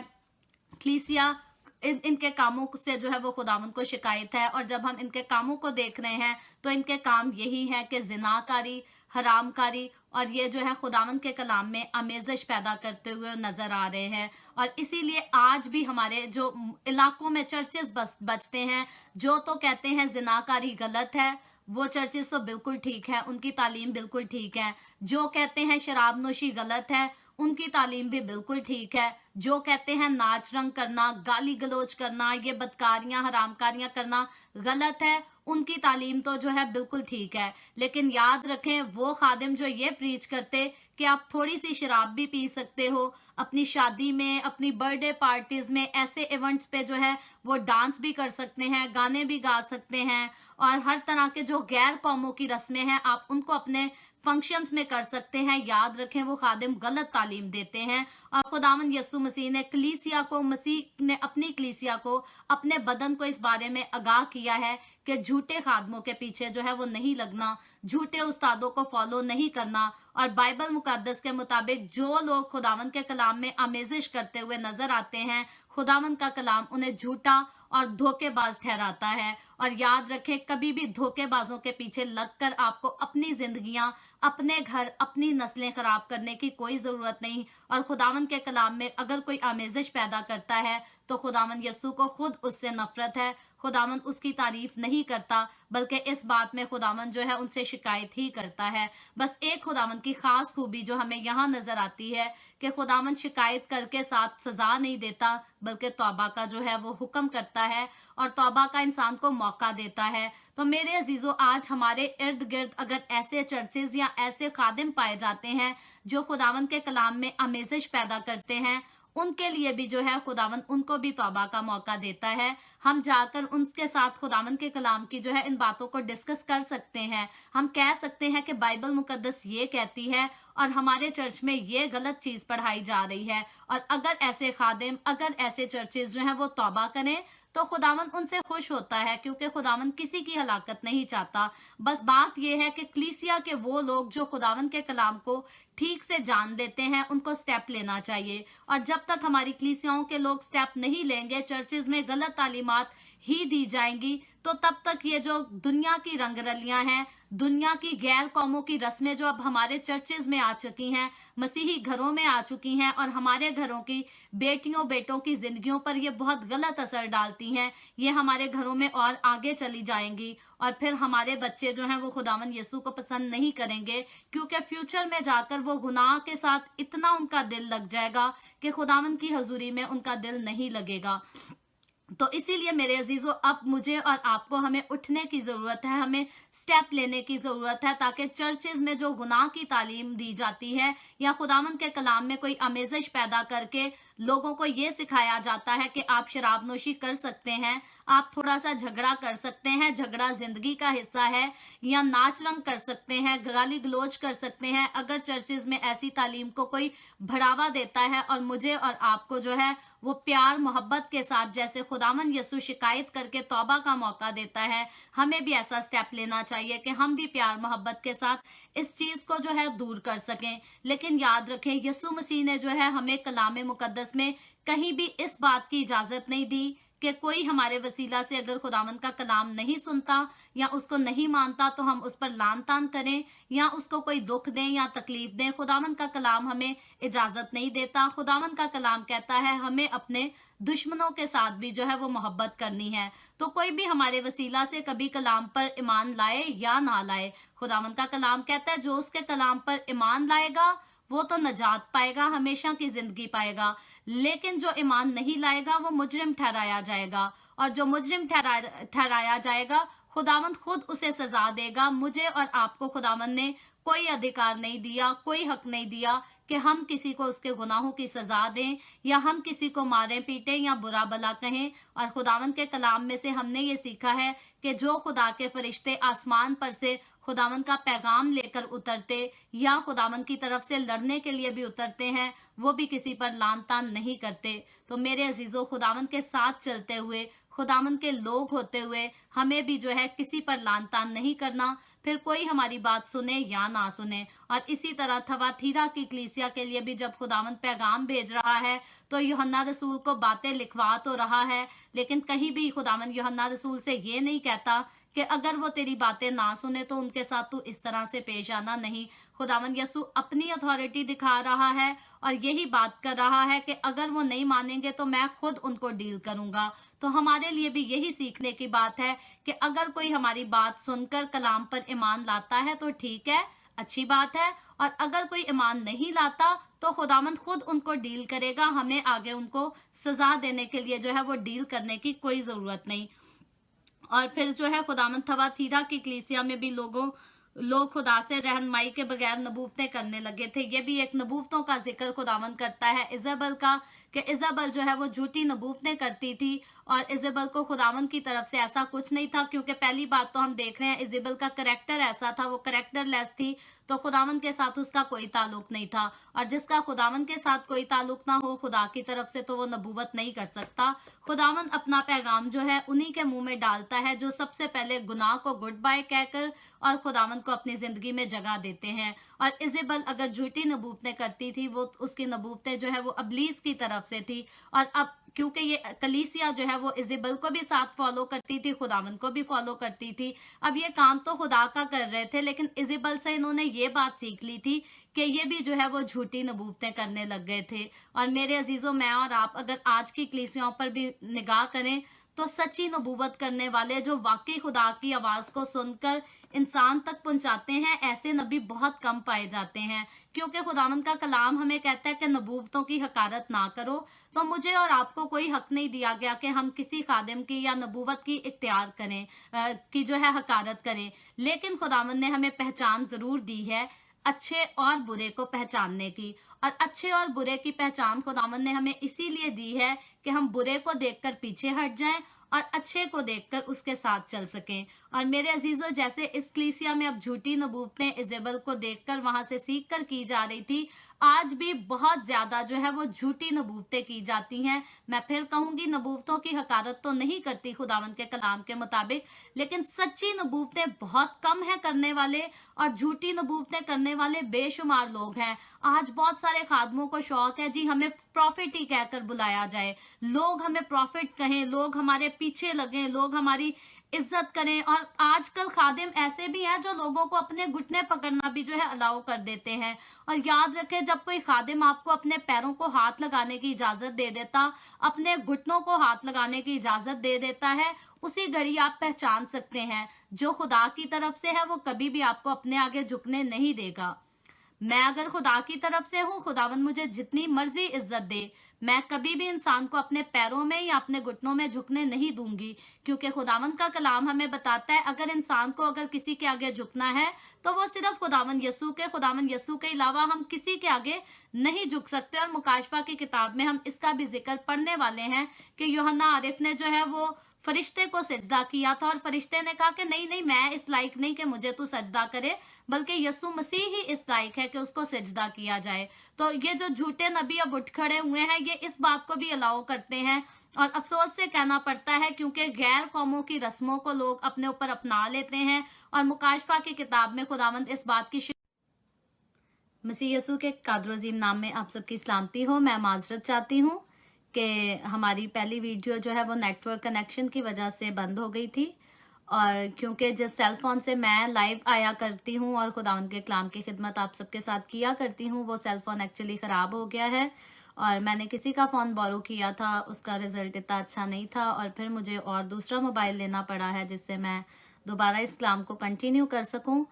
कलीसिया इनके कामों से जो है वो खुदावंद को शिकायत है। और जब हम इनके कामों को देख रहे हैं तो इनके काम यही है कि जिनाकारी, हरामकारी, और ये जो है खुदावंद के कलाम में आमेजिश पैदा करते हुए नजर आ रहे हैं। और इसीलिए आज भी हमारे जो इलाकों में चर्चेस बचते हैं जो तो कहते हैं जिनाकारी गलत है, वो चर्चेस तो बिल्कुल ठीक है, उनकी तालीम बिल्कुल ठीक है। जो कहते हैं शराब नोशी गलत है, उनकी तालीम भी बिल्कुल ठीक है। जो कहते हैं नाच रंग करना, गाली गलोच करना, ये बदकारियां, हरामकारियां करना गलत है, उनकी तालीम तो जो है बिल्कुल ठीक है। लेकिन याद रखें, वो खादिम जो ये प्रीच करते कि आप थोड़ी सी शराब भी पी सकते हो, अपनी शादी में, अपनी बर्थडे पार्टीज में, ऐसे इवेंट्स पे जो है वो डांस भी कर सकते हैं, गाने भी गा सकते हैं, और हर तरह के जो गैर कौमों की रस्में हैं आप उनको अपने फंक्शंस में कर सकते हैं। याद रखें वो खादिम गलत तालीम देते हैं और खुदावंद यीशु मसीह ने मसीह ने अपनी कलीसिया को, अपने बदन को इस बारे में आगाह किया है कि झूठे खादमों के पीछे जो है वो नहीं लगना, झूठे उस्तादों को फॉलो नहीं करना। और बाइबल मुकद्दस के मुताबिक जो लोग खुदावंद के कलाम में आमेजिश करते हुए नजर आते हैं, खुदावंद का कलाम उन्हें झूठा और धोखेबाज ठहराता है। और याद रखें, कभी भी धोखेबाजों के पीछे लगकर आपको अपनी जिंदगियां, अपने घर, अपनी नस्लें खराब करने की कोई जरूरत नहीं। और खुदावंद के कलाम में अगर कोई आमेजिश पैदा करता है तो खुदावंद यीशु को खुद उससे नफरत है, खुदावंद उसकी तारीफ नहीं करता, बल्कि इस बात में खुदावंद जो है उनसे शिकायत ही करता है। बस एक खुदावंद की खास खूबी जो हमें यहाँ नजर आती है कि खुदावंद शिकायत करके साथ सजा नहीं देता, बल्कि तौबा का जो है वो हुक्म करता है और तौबा का इंसान को मौका देता है। तो मेरे अजीजों, आज हमारे इर्द गिर्द अगर ऐसे चर्चेज या ऐसे खादिम पाए जाते हैं जो खुदावंद के कलाम में आमेजिश पैदा करते हैं, उनके लिए भी जो है खुदावंद उनको भी तौबा का मौका देता है। हम जाकर उनके साथ खुदावंद के कलाम की जो है इन बातों को डिस्कस कर सकते हैं। हम कह सकते हैं कि बाइबल मुकद्दस ये कहती है और हमारे चर्च में ये गलत चीज पढ़ाई जा रही है। और अगर ऐसे खादिम, अगर ऐसे चर्चेज जो हैं वो तौबा करें तो खुदावंद उनसे खुश होता है, क्योंकि खुदावंद किसी की हलाकत नहीं चाहता। बस बात यह है कि कलीसिया के वो लोग जो खुदावंद के कलाम को ठीक से जान लेते हैं, उनको स्टेप लेना चाहिए। और जब तक हमारी कलीसियाओं के लोग स्टेप नहीं लेंगे, चर्चेज में गलत तालीमात ही दी जाएंगी, तो तब तक ये जो दुनिया की रंगरलियां हैं, दुनिया की गैर कौमों की रस्में जो अब हमारे चर्चेज में आ चुकी हैं, मसीही घरों में आ चुकी हैं और हमारे घरों की बेटियों बेटों की जिंदगियों पर ये बहुत गलत असर डालती हैं, ये हमारे घरों में और आगे चली जाएंगी। और फिर हमारे बच्चे जो हैं वो खुदावंद यीशु को पसंद नहीं करेंगे, क्योंकि फ्यूचर में जाकर वो गुनाह के साथ इतना उनका दिल लग जाएगा कि खुदावंद की हजूरी में उनका दिल नहीं लगेगा। तो इसीलिए मेरे अजीजों, अब मुझे और आपको हमें उठने की जरूरत है, हमें स्टेप लेने की जरूरत है, ताकि चर्चेज में जो गुनाह की तालीम दी जाती है या खुदावंद के कलाम में कोई आमेजिश पैदा करके लोगों को ये सिखाया जाता है कि आप शराब नोशी कर सकते हैं, आप थोड़ा सा झगड़ा कर सकते हैं, झगड़ा जिंदगी का हिस्सा है, या नाच रंग कर सकते हैं, गाली गलोच कर सकते हैं, अगर चर्चेज में ऐसी तालीम को कोई बढ़ावा देता है और मुझे और आपको जो है वो प्यार मोहब्बत के साथ, जैसे खुदावंद यीशु शिकायत करके तौबा का मौका देता है, हमें भी ऐसा स्टेप लेना चाहिए कि हम भी प्यार मोहब्बत के साथ इस चीज को जो है दूर कर सकें। लेकिन याद रखें, यीशु मसीह ने जो है हमें कलाम मुकद्दस में कहीं भी इस बात की इजाजत नहीं दी कि कोई हमारे वसीला से अगर खुदावंद का कलाम नहीं सुनता या उसको नहीं मानता तो हम उस पर लान तान करें या उसको कोई दुख दें या तकलीफ दें। खुदावंद का कलाम हमें इजाजत नहीं देता। खुदावंद का कलाम कहता है हमें अपने दुश्मनों के साथ भी जो है वो मोहब्बत करनी है। तो कोई भी हमारे वसीला से कभी कलाम पर ईमान लाए या ना लाए, खुदावंद का कलाम कहता है जो उसके कलाम पर ईमान लाएगा वो तो नजात पाएगा, हमेशा की जिंदगी पाएगा। लेकिन जो ईमान नहीं लाएगा वो मुजरिम ठहराया जाएगा, और जो मुजरिम ठहराया जाएगा खुदावंद खुद उसे सजा देगा। मुझे और आपको खुदावंद ने कोई अधिकार नहीं दिया, कोई हक नहीं दिया कि हम किसी को उसके गुनाहों की सजा दें या हम किसी को मारें पीटें या बुरा भला कहें। और खुदावंद के कलाम में से हमने ये सीखा है कि जो खुदा के फरिश्ते आसमान पर से खुदावंद का पैगाम लेकर उतरते या खुदावंद की तरफ से लड़ने के लिए भी उतरते हैं, वो भी किसी पर लान तान नहीं करते। तो मेरे अजीजों, खुदावंद के साथ चलते हुए, खुदावंद के लोग होते हुए हमें भी जो है किसी पर लान तान नहीं करना, फिर कोई हमारी बात सुने या ना सुने। और इसी तरह थवाथीरा की कलीसिया के लिए भी जब खुदावंद पैगाम भेज रहा है तो यूहन्ना रसूल को बातें लिखवा तो रहा है, लेकिन कहीं भी खुदावंद यूहन्ना रसूल से ये नहीं कहता कि अगर वो तेरी बातें ना सुने तो उनके साथ तू इस तरह से पेश आना। नहीं, खुदावंद यीशु अपनी अथॉरिटी दिखा रहा है और यही बात कर रहा है कि अगर वो नहीं मानेंगे तो मैं खुद उनको डील करूंगा। तो हमारे लिए भी यही सीखने की बात है कि अगर कोई हमारी बात सुनकर कलाम पर ईमान लाता है तो ठीक है, अच्छी बात है, और अगर कोई ईमान नहीं लाता तो खुदावंद खुद उनको डील करेगा। हमें आगे उनको सजा देने के लिए जो है वो डील करने की कोई जरूरत नहीं। और फिर जो है खुदावंद थवाथीरा की कलीसिया में भी लोग खुदा से रहनुमाई के बगैर नबूवतें करने लगे थे। ये भी एक नबूवतों का जिक्र खुदावंद करता है इज़बेल का, कि इजाबेल जो है वो झूठी नबूवतें करती थी और इजाबेल को खुदावंद की तरफ से ऐसा कुछ नहीं था, क्योंकि पहली बात तो हम देख रहे हैं इजाबेल का करैक्टर ऐसा था, वो करैक्टरलेस थी, तो खुदावंद के साथ उसका कोई ताल्लुक नहीं था। और जिसका खुदावंद के साथ कोई ताल्लुक ना हो खुदा की तरफ से, तो वो नबूवत नहीं कर सकता। खुदावंद अपना पैगाम जो है उन्हीं के मुंह में डालता है जो सबसे पहले गुनाह को गुड बाय कहकर और खुदावंद को अपनी जिंदगी में जगह देते हैं। और इजाबेल अगर झूठी नबूवतें करती थी, वो उसकी नबूवतें जो है वो इब्लीस की तरफ से थी। और अब क्योंकि ये कलीसिया जो है वो इजाबेल को भी साथ फॉलो करती थी, खुदावंद को भी फॉलो करती थी। अब ये काम तो खुदा का कर रहे थे, लेकिन इजाबेल से इन्होंने ये बात सीख ली थी कि ये भी जो है वो झूठी नबूवतें करने लग गए थे। और मेरे अजीजों, मैं और आप अगर आज की कलीसियाओं पर भी निगाह करें तो सच्ची नबूवत करने वाले जो वाकई खुदा की आवाज को सुनकर इंसान तक पहुंचाते हैं, ऐसे नबी बहुत कम पाए जाते हैं। क्योंकि खुदावंद का कलाम हमें कहता है कि नबूवतों की हकारत ना करो, तो मुझे और आपको कोई हक नहीं दिया गया कि हम किसी खादिम की या नबूवत की इख्तियार करें, की जो है हकारत करें। लेकिन खुदावंद ने हमें पहचान जरूर दी है अच्छे और बुरे को पहचानने की। और अच्छे और बुरे की पहचान खुदावंद ने हमें इसीलिए दी है कि हम बुरे को देखकर पीछे हट जाएं और अच्छे को देखकर उसके साथ चल सकें। और मेरे अजीजों, जैसे इस कलीसिया में अब झूठी नबूवतें इजाबेल को देखकर वहां से सीख कर की जा रही थी, आज भी बहुत ज्यादा जो है वो झूठी नबूवतें की जाती हैं। मैं फिर कहूंगी, नबूवतों की हकारत तो नहीं करती खुदावंद के कलाम के मुताबिक, लेकिन सच्ची नबूवतें बहुत कम है करने वाले, और झूठी नबूवतें करने वाले बेशुमार लोग हैं। आज बहुत सारे खादमों को शौक है जी हमें प्रॉफिट ही कहकर बुलाया जाए, लोग हमें प्रॉफिट कहें, लोग हमारे पीछे लगें, लोग हमारी इज्जत करें। और आजकल खादिम ऐसे भी हैं जो लोगों को अपने घुटने पकड़ना भी जो है अलाउ कर देते हैं। और याद रखें, जब कोई खादिम आपको अपने पैरों को हाथ लगाने की इजाजत दे देता, अपने घुटनों को हाथ लगाने की इजाजत दे देता है, उसी घड़ी आप पहचान सकते हैं जो खुदा की तरफ से है वो कभी भी आपको अपने आगे झुकने नहीं देगा। मैं अगर खुदा की तरफ से हूँ, खुदावंद मुझे जितनी मर्जी इज्जत दे, मैं कभी भी इंसान को अपने पैरों में या अपने घुटनों में झुकने नहीं दूंगी। क्योंकि खुदावंद का कलाम हमें बताता है, अगर इंसान को अगर किसी के आगे झुकना है तो वो सिर्फ खुदावंद यसू के अलावा हम किसी के आगे नहीं झुक सकते। और मुकाशफा की किताब में हम इसका भी जिक्र पढ़ने वाले हैं कि यूहन्ना आरिफ ने जो है वो फरिश्ते को सजदा किया था, और फरिश्ते ने कहा कि नहीं नहीं, मैं इस लायक नहीं कि मुझे तू सजदा करे, बल्कि यसु मसीह ही इस लायक है कि उसको सजदा किया जाए। तो ये जो झूठे नबी अब उठ खड़े हुए हैं, ये इस बात को भी अलाउ करते हैं। और अफसोस से कहना पड़ता है, क्योंकि गैर कौमों की रस्मों को लोग अपने ऊपर अपना लेते हैं। और मुकाशफा की किताब में खुदावंद इस बात की मसीह यसू के कादरोजीम नाम में आप सबकी सलामती हो। मैं माजरत चाहती हूँ कि हमारी पहली वीडियो जो है वो नेटवर्क कनेक्शन की वजह से बंद हो गई थी, और क्योंकि जिस सेल फोन से मैं लाइव आया करती हूँ और खुदावंद के कलाम की खिदमत आप सबके साथ किया करती हूँ, वो सेल फोन एक्चुअली ख़राब हो गया है। और मैंने किसी का फ़ोन बोरो किया था, उसका रिज़ल्ट इतना अच्छा नहीं था, और फिर मुझे और दूसरा मोबाइल लेना पड़ा है जिससे मैं दोबारा इस कलाम को कंटिन्यू कर सकूँ।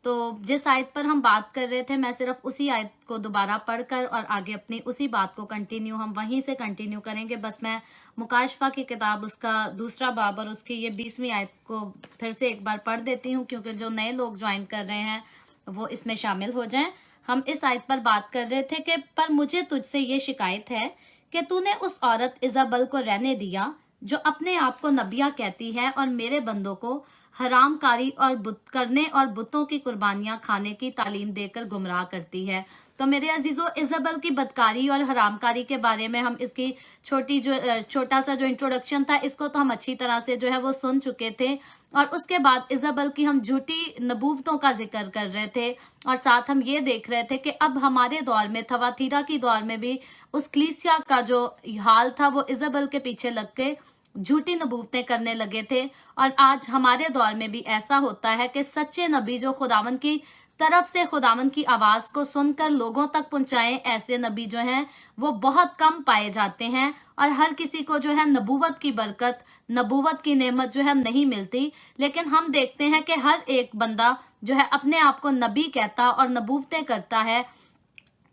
तो जिस आयत पर हम बात कर रहे थे, मैं सिर्फ उसी आयत को दोबारा पढ़कर और आगे अपनी उसी बात को कंटिन्यू हम वहीं से कंटिन्यू करेंगे। बस मैं मुकाशफा की किताब उसका दूसरा बाब और उसकी ये 20वीं आयत को फिर से एक बार पढ़ देती हूँ, क्योंकि जो नए लोग ज्वाइन कर रहे हैं वो इसमें शामिल हो जाएं। हम इस आयत पर बात कर रहे थे कि पर मुझे तुझसे ये शिकायत है कि तूने उस औरत इजाबेल को रहने दिया जो अपने आप को नबिया कहती है और मेरे बंदों को हरामकारी और बुत करने और बुतों की कुर्बानियां खाने की तालीम देकर गुमराह करती है। तो मेरे अजीजों, इजाबेल की बदकारी और हरामकारी के बारे में हम इसकी छोटा सा जो इंट्रोडक्शन था, इसको तो हम अच्छी तरह से जो है वो सुन चुके थे। और उसके बाद इजाबेल की हम झूठी नबूवतों का जिक्र कर रहे थे, और साथ हम ये देख रहे थे कि अब हमारे दौर में, थवातीरा की दौर में भी उस कलीसिया का जो हाल था वो इजाबेल के पीछे लग के झूठी नबूवतें करने लगे थे। और आज हमारे दौर में भी ऐसा होता है कि सच्चे नबी जो खुदावंद की तरफ से खुदावंद की आवाज को सुनकर लोगों तक पहुंचाएं, ऐसे नबी जो हैं वो बहुत कम पाए जाते हैं। और हर किसी को जो है नबूवत की बरकत, नबूवत की नेमत जो है नहीं मिलती। लेकिन हम देखते हैं कि हर एक बंदा जो है अपने आप को नबी कहता और नबूवतें करता है,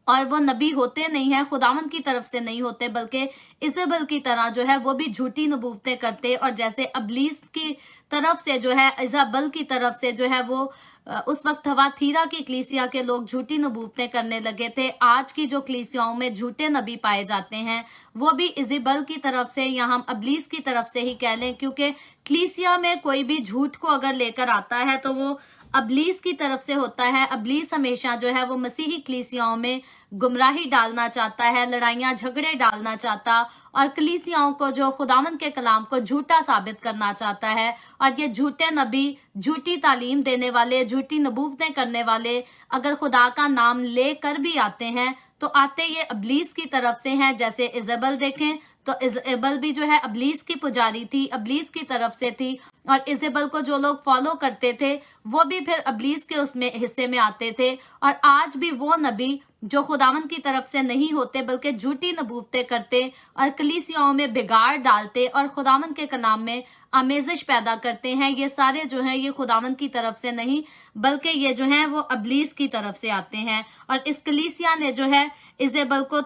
और वो नबी होते नहीं है, खुदावंद की तरफ से नहीं होते, बल्कि इजाबेल की तरह जो है वो भी झूठी नबूवतें करते। और जैसे इब्लीस की तरफ से जो है, इजाबेल की तरफ से जो है वो उस वक्त थवातीरा की कलीसिया के लोग झूठी नबूवतें करने लगे थे। आज की जो कलीसियाओं में झूठे नबी पाए जाते हैं वो भी इजेबल की तरफ से या हम अबलीस की तरफ से ही कह लें, क्योंकि कलीसिया में कोई भी झूठ को अगर लेकर आता है तो वो अबलीस की तरफ से होता है। अबलीस हमेशा जो है वो मसीही कलीसियाओं में गुमराही डालना चाहता है, लड़ाइयां झगड़े डालना चाहता और कलीसियाओं को जो खुदावंद के कलाम को झूठा साबित करना चाहता है। और ये झूठे नबी, झूठी तालीम देने वाले, झूठी नबूवतें करने वाले अगर खुदा का नाम लेकर भी आते हैं तो आते ये अबलीस की तरफ से हैं। जैसे इजेबल देखें तो इजेबल भी जो है अबलीस की पुजारी थी, अबलीस की तरफ से थी, और इजेबल को जो लोग फॉलो करते थे वो भी फिर अबलीस के उसमें हिस्से में आते थे। और आज भी वो नबी जो खुदावंद की तरफ से नहीं होते बल्कि झूठी नबूवतें करते और कलीसियाओं में बिगाड़ डालते और खुदावंद के कलाम में आमेजिश पैदा करते हैं, ये सारे जो हैं ये खुदावंद की तरफ से नहीं बल्कि ये जो हैं वो अबलीस की तरफ से आते हैं। और इस कलीसिया ने जो है इजेबल को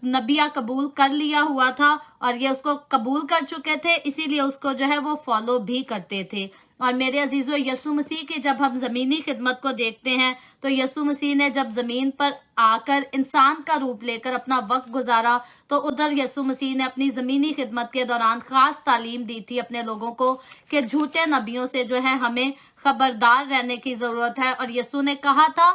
नबिया कबूल कर लिया हुआ था और ये उसको कबूल कर चुके थे, इसीलिए उसको जो है वो फॉलो भी करते थे। और मेरे अजीजों, यसु मसीह की जब हम जमीनी खिदमत को देखते हैं तो यसु मसीह ने जब जमीन पर आकर इंसान का रूप लेकर अपना वक्त गुजारा तो उधर यसु मसीह ने अपनी जमीनी खिदमत के दौरान खास तालीम दी थी अपने लोगों को कि झूठे नबियों से जो है हमें खबरदार रहने की जरूरत है। और यसु ने कहा था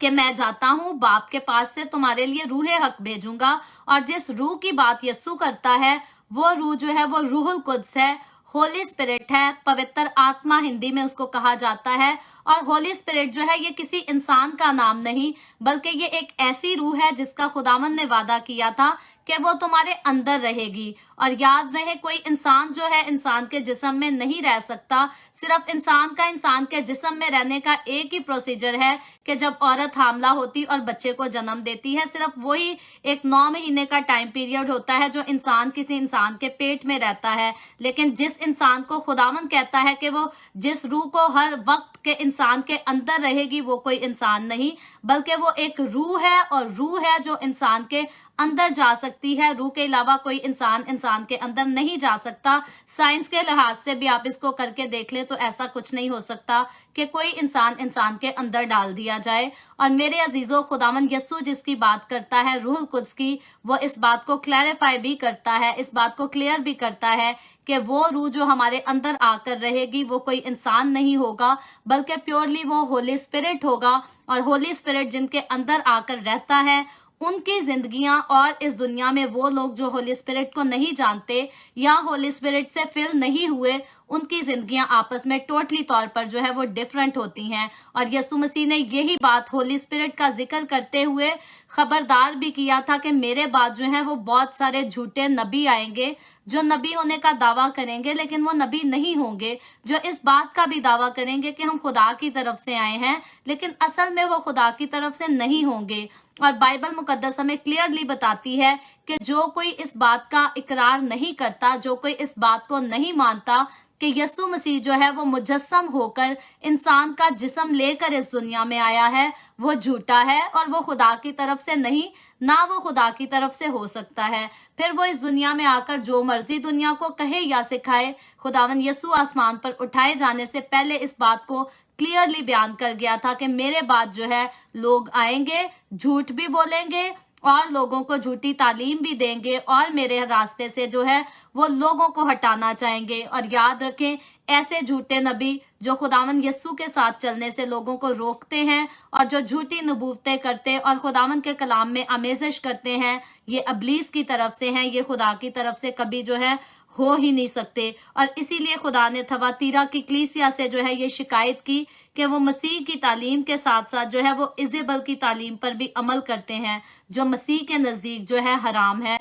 कि मैं जाता हूँ बाप के पास से तुम्हारे लिए रूह हक भेजूंगा। और जिस रूह की बात यसु करता है वो रूह जो है वो रूहुल कुद्स है, होली स्पिरिट है, पवित्र आत्मा हिंदी में उसको कहा जाता है। और होली स्पिरिट जो है ये किसी इंसान का नाम नहीं बल्कि ये एक ऐसी रूह है जिसका खुदावंद ने वादा किया था कि वो तुम्हारे अंदर रहेगी। और याद रहे, कोई इंसान जो है इंसान के जिस्म में नहीं रह सकता। सिर्फ इंसान के जिस्म में रहने का एक ही प्रोसीजर है कि जब औरत हामला होती और बच्चे को जन्म देती है, सिर्फ वही एक 9 महीने का टाइम पीरियड होता है जो इंसान किसी इंसान के पेट में रहता है। लेकिन जिस इंसान को खुदावंद कहता है कि वो जिस रूह को हर वक्त के इंसान के अंदर रहेगी वो कोई इंसान नहीं बल्कि वो एक रूह है, और रूह है जो इंसान के अंदर जा सकती है। रूह के अलावा कोई इंसान के अंदर नहीं जा सकता। साइंस के लिहाज से भी आप इसको करके देख ले तो ऐसा कुछ नहीं हो सकता कि कोई इंसान के अंदर डाल दिया जाए। और मेरे अजीजों, खुदावंद यस्सु जिसकी बात करता है रूहुल कुद्स की, वो इस बात को क्लैरिफाई भी करता है, इस बात को क्लियर भी करता है कि वो रूह जो हमारे अंदर आकर रहेगी वो कोई इंसान नहीं होगा बल्कि प्योरली वो होली स्पिरिट होगा। और होली स्पिरिट जिनके अंदर आकर रहता है उनकी जिंदगियां, और इस दुनिया में वो लोग जो होली स्पिरिट को नहीं जानते या होली स्पिरिट से फिल नहीं हुए, उनकी जिंदगियां आपस में टोटली तौर पर जो है वो डिफरेंट होती हैं। और यसु मसीह ने यही बात होली स्पिरिट का जिक्र करते हुए खबरदार भी किया था कि मेरे बाद जो है वो बहुत सारे झूठे नबी आएंगे जो नबी होने का दावा करेंगे लेकिन वो नबी नहीं होंगे, जो इस बात का भी दावा करेंगे कि हम खुदा की तरफ से आए हैं लेकिन असल में वो खुदा की तरफ से नहीं होंगे। और बाइबल मुकद्दस हमें क्लियरली बताती है कि जो कोई इस बात का इकरार नहीं करता, जो कोई इस बात को नहीं मानता कि यसु मसीह जो है वो मुजस्सम होकर इंसान का जिस्म लेकर इस दुनिया में आया है, वो झूठा है और वो खुदा की तरफ से नहीं, ना वो खुदा की तरफ से हो सकता है। फिर वो इस दुनिया में आकर जो मर्जी दुनिया को कहे या सिखाए, खुदावन यसु आसमान पर उठाए जाने से पहले इस बात को क्लियरली बयान कर गया था कि मेरे बाद जो है लोग आएंगे, झूठ भी बोलेंगे और लोगों को झूठी तालीम भी देंगे और मेरे रास्ते से जो है वो लोगों को हटाना चाहेंगे। और याद रखें, ऐसे झूठे नबी जो खुदावन यस्सु के साथ चलने से लोगों को रोकते हैं और जो झूठी नबूवतें करते और खुदावन के कलाम में आमेजिश करते हैं, ये अबलीस की तरफ से हैं, ये खुदा की तरफ से कभी जो है हो ही नहीं सकते। और इसीलिए खुदा ने थवातीरा की कलीसिया से जो है ये शिकायत की कि वो मसीह की तालीम के साथ साथ जो है वो इजेबल की तालीम पर भी अमल करते हैं जो मसीह के नजदीक जो है हराम है।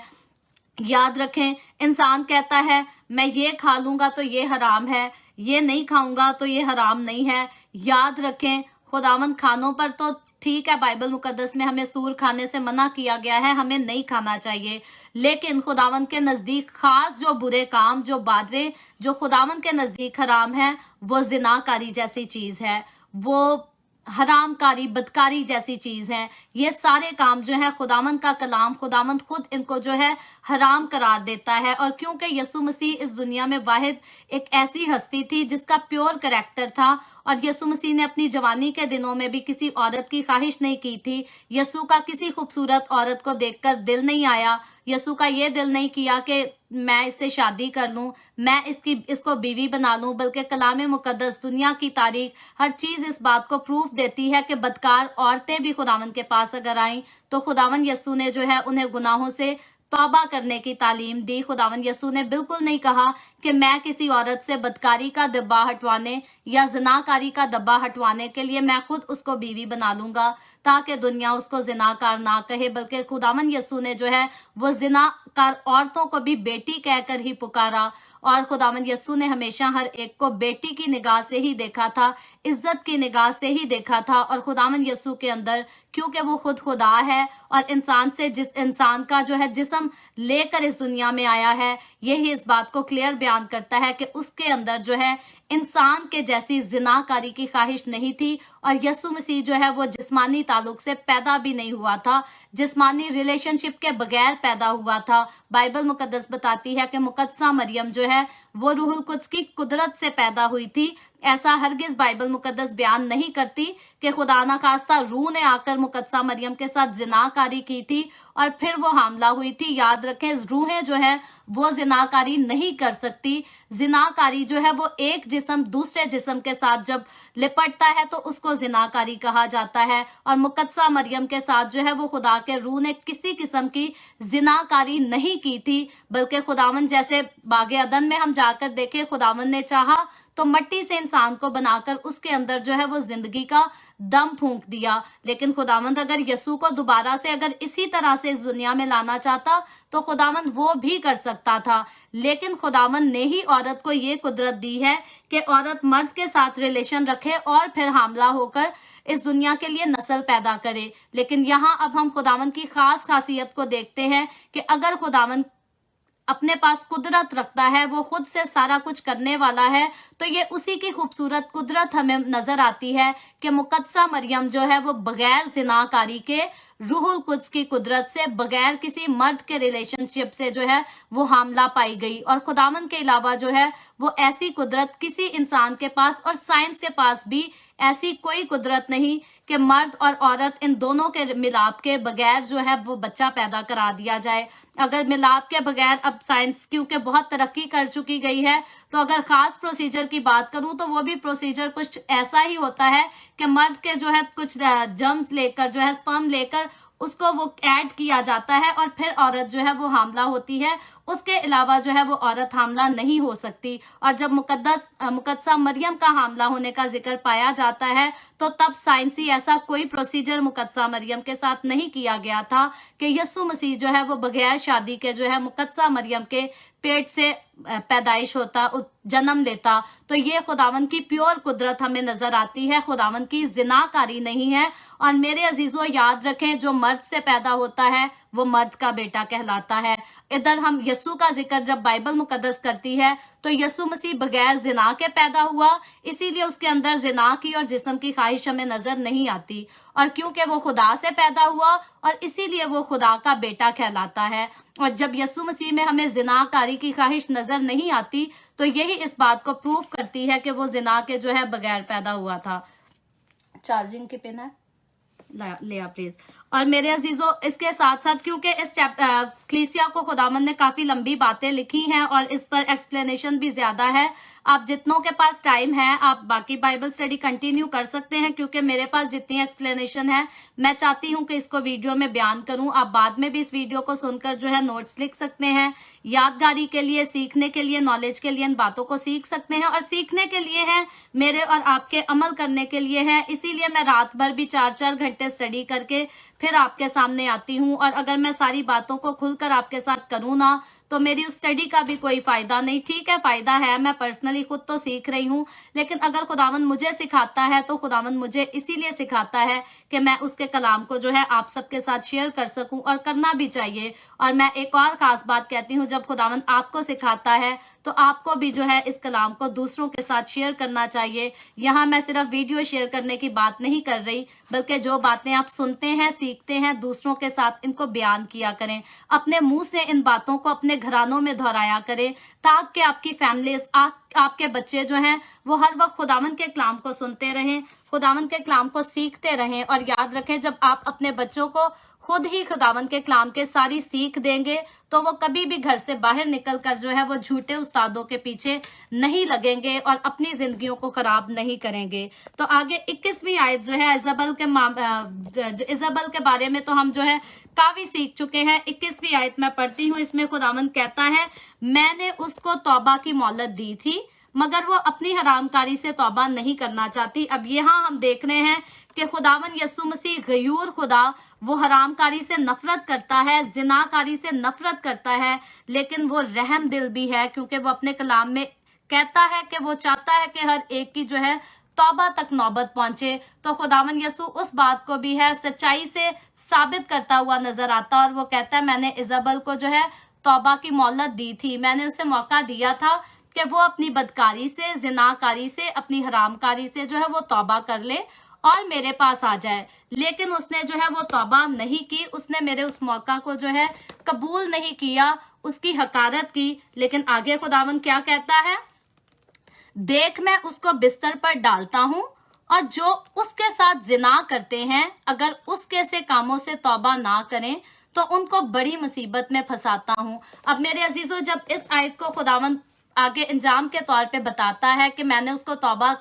याद रखें, इंसान कहता है मैं ये खा लूंगा तो ये हराम है, ये नहीं खाऊंगा तो ये हराम नहीं है। याद रखें, खुदावंद खानों पर तो ठीक है, बाइबल मुकद्दस में हमें सूर खाने से मना किया गया है, हमें नहीं खाना चाहिए, लेकिन खुदावंद के नजदीक खास जो बुरे काम, जो बातें जो खुदावंद के नजदीक हराम है, वो जिनाकारी जैसी चीज है, वो हराम कारी बदकारी जैसी चीज है। ये सारे काम जो है खुदावंद का कलाम, खुदावंद खुद इनको जो है हराम करार देता है। और क्योंकि यीशु मसीह इस दुनिया में वाहिद एक ऐसी हस्ती थी जिसका प्योर करैक्टर था, और यीशु मसीह ने अपनी जवानी के दिनों में भी किसी औरत की ख्वाहिश नहीं की थी। यीशु का किसी खूबसूरत औरत को देखकर दिल नहीं आया। यीशु का ये दिल नहीं किया कि मैं इससे शादी कर लूं, मैं इसको बीवी बना लूं, बल्कि कलाम मुकद्दस, दुनिया की तारीख, हर चीज इस बात को प्रूफ देती है कि बदकार औरतें भी खुदावंद के पास अगर आईं तो खुदावंद यीशु ने जो है उन्हें गुनाहों से तौबा करने की तालीम दी। खुदावंद यीशु ने बिल्कुल नहीं कहा कि मैं किसी औरत से बदकारी का दब्बा हटवाने या ज़िनाकारी का दब्बा हटवाने के लिए मैं खुद उसको बीवी बना लूंगा ताकि दुनिया उसको ज़िनाकार ना कहे, बल्कि खुदावंद यीशु ने जो है वो ज़िनाकार औरतों को भी बेटी कहकर ही पुकारा। और खुदावंद यीशु ने हमेशा हर एक को बेटी की निगाह से ही देखा था, इज्जत की निगाह से ही देखा था। और खुदावंद यीशु के अंदर, क्योंकि वो खुद खुदा है और इंसान से, जिस इंसान का जो है जिस्म लेकर इस दुनिया में आया है, यही इस बात को क्लियर बयान करता है कि उसके अंदर जो है इंसान के जैसी जिनाकारी की ख्वाहिश नहीं थी। और यीशु मसीह जो है वो जिस्मानी ताल्लुक से पैदा भी नहीं हुआ था, जिस्मानी रिलेशनशिप के बगैर पैदा हुआ था। बाइबल मुकद्दस बताती है कि मुकद्दसा मरियम जो है वो रूहुल कुद्स की कुदरत से पैदा हुई थी। ऐसा हरगिज बाइबल मुकद्दस बयान नहीं करती कि खुदा ना खास्ता रूह ने आकर मुकद्दसा मरियम के साथ जिनाकारी की थी और फिर वो हामला हुई थी। याद रखें, रूहें जो है वो जिनाकारी नहीं कर सकती। जिनाकारी जो है वो एक जिस्म दूसरे जिस्म के साथ जब लिपटता है तो उसको जिनाकारी कहा जाता है। और मुकद्दसा मरियम के साथ जो है वो खुदा के रूह ने किसी किस्म की जिनाकारी नहीं की थी, बल्कि खुदावंद, जैसे बागे अदन में हम जाकर देखें, खुदावंद ने चाहा तो मट्टी से इंसान को बनाकर उसके अंदर जो है वो जिंदगी का दम फूंक दिया। लेकिन खुदावंद अगर यीशु को दोबारा से अगर इसी तरह से इस दुनिया में लाना चाहता तो खुदावंद वो भी कर सकता था। लेकिन खुदावंद ने ही औरत को ये कुदरत दी है कि औरत मर्द के साथ रिलेशन रखे और फिर हामला होकर इस दुनिया के लिए नस्ल पैदा करे। लेकिन यहाँ अब हम खुदावंद की खास खासियत को देखते हैं कि अगर खुदावंद अपने पास कुदरत रखता है, वो खुद से सारा कुछ करने वाला है, तो ये उसी की खूबसूरत कुदरत हमें नजर आती है कि मुकद्दसा मरियम जो है वो बगैर जिनाकारी के रूहुल कुद्स की कुदरत से, बगैर किसी मर्द के रिलेशनशिप से जो है वो हामला पाई गई। और खुदावंद के अलावा जो है वो ऐसी कुदरत किसी इंसान के पास और साइंस के पास भी ऐसी कोई कुदरत नहीं कि मर्द और औरत इन दोनों के मिलाप के बगैर जो है वो बच्चा पैदा करा दिया जाए। अगर मिलाप के बगैर, अब साइंस क्योंकि बहुत तरक्की कर चुकी गई है, तो अगर खास प्रोसीजर की बात करूं तो वो भी प्रोसीजर कुछ ऐसा ही होता है कि मर्द के जो है कुछ जर्म्स लेकर, जो है स्पर्म लेकर उसको वो ऐड किया जाता है और फिर औरत जो है वो हामला होती है। उसके अलावा जो है वो औरत हामला नहीं हो सकती। और जब मुकद्दसा मरियम का हामला होने का जिक्र पाया जाता है तो तब साइंसी ऐसा कोई प्रोसीजर मुकद्दसा मरियम के साथ नहीं किया गया था कि यीशु मसीह जो है वो बगैर शादी के जो है मुकद्दसा मरियम के पेट से पैदाइश होता, जन्म लेता। तो ये खुदावंद की प्योर कुदरत हमें नजर आती है, खुदावंद की जिनाकारी नहीं है। और मेरे अजीजों, याद रखें, जो मर्द से पैदा होता है वो मर्द का बेटा कहलाता है। इधर हम यीशु का जिक्र जब बाइबल मुकद्दस करती है तो यीशु मसीह बगैर जिना के पैदा हुआ, इसीलिए उसके अंदर जिना की और जिस्म की ख्वाहिश हमें नजर नहीं आती। और क्योंकि वो खुदा से पैदा हुआ और इसीलिए वो खुदा का बेटा कहलाता है। और जब यीशु मसीह में हमें जिनाकारी की ख्वाहिश नजर नहीं आती तो यही इस बात को प्रूफ करती है कि वो जिना के जो है बगैर पैदा हुआ था। चार्जिंग की पिन है, ले आ प्लीज। और मेरे अजीजों, इसके साथ साथ क्योंकि इस क्लीसिया को खुदावंद ने काफी लंबी बातें लिखी हैं और इस पर एक्सप्लेनेशन भी ज्यादा है, आप जितनों के पास टाइम है आप बाकी बाइबल स्टडी कंटिन्यू कर सकते हैं, क्योंकि मेरे पास जितनी एक्सप्लेनेशन है मैं चाहती हूं कि इसको वीडियो में बयान करूं। आप बाद में भी इस वीडियो को सुनकर जो है नोट्स लिख सकते हैं, यादगारी के लिए, सीखने के लिए, नॉलेज के लिए इन बातों को सीख सकते हैं। और सीखने के लिए है, मेरे और आपके अमल करने के लिए है। इसीलिए मैं रात भर भी 4-4 घंटे स्टडी करके फिर आपके सामने आती हूँ। और अगर मैं सारी बातों को खुलकर आपके साथ करूँ ना तो मेरी उस स्टडी का भी कोई फायदा नहीं। ठीक है, फायदा है, मैं पर्सनली खुद तो सीख रही हूँ, लेकिन अगर खुदावंद मुझे सिखाता है तो खुदावंद मुझे इसीलिए सिखाता है कि मैं उसके कलाम को जो है आप सबके साथ शेयर कर सकूं, और करना भी चाहिए। और मैं एक और खास बात कहती हूँ, जब खुदावंद आपको सिखाता है तो आपको भी जो है इस कलाम को दूसरों के साथ शेयर करना चाहिए। यहाँ मैं सिर्फ वीडियो शेयर करने की बात नहीं कर रही, बल्कि जो बातें आप सुनते हैं, सीखते हैं, दूसरों के साथ इनको बयान किया करें। अपने मुंह से इन बातों को अपने घरानों में दोहराया करें, ताकि आपकी फैमिली, आपके बच्चे जो हैं वो हर वक्त खुदावंद के कलाम को सुनते रहें, खुदावंद के कलाम को सीखते रहें। और याद रखें, जब आप अपने बच्चों को खुद ही खुदावंद के कलाम के सारी सीख देंगे तो वो कभी भी घर से बाहर निकल कर जो है वो झूठे उस्तादों के पीछे नहीं लगेंगे और अपनी जिंदगियों को खराब नहीं करेंगे। तो आगे 21वीं आयत जो है इजबल के बारे में तो हम जो है काफी सीख चुके हैं। 21वीं आयत मैं पढ़ती हूँ। इसमें खुदावंद कहता है, मैंने उसको तौबा की मोहलत दी थी, मगर वो अपनी हरामकारी से तौबा नहीं करना चाहती। अब यहाँ हम देख रहे हैं कि खुदावन यसु मसीह गयूर खुदा, वो हरामकारी से नफरत करता है, जिनाकारी से नफरत करता है, लेकिन वो रहम दिल भी है, क्योंकि वो अपने कलाम में कहता है कि वो चाहता है कि हर एक की जो है तौबा तक नौबत पहुंचे। तो खुदावन यसु उस बात को भी है सच्चाई से साबित करता हुआ नजर आता, और वो कहता है, मैंने इजबल को जो है तौबा की मोहलत दी थी, मैंने उसे मौका दिया था कि वो अपनी बदकारी से, जिनाकारी से, अपनी हरामकारी से जो है वो तौबा कर ले और मेरे पास आ जाए, लेकिन उसने जो है वो तौबा नहीं की। उसने मेरे उस मौका को जो है कबूल नहीं किया, उसकी हकारत की। लेकिन आगे खुदावंद क्या कहता है, देख मैं उसको बिस्तर पर डालता हूं, और जो उसके साथ जिना करते हैं अगर उसके से कामों से तौबा ना करें तो उनको बड़ी मुसीबत में फंसाता हूं। अब मेरे अजीजों, जब इस आयत को खुदावंद आगे इंजाम के तौर पे बताता है कि मैंने उसको तौबा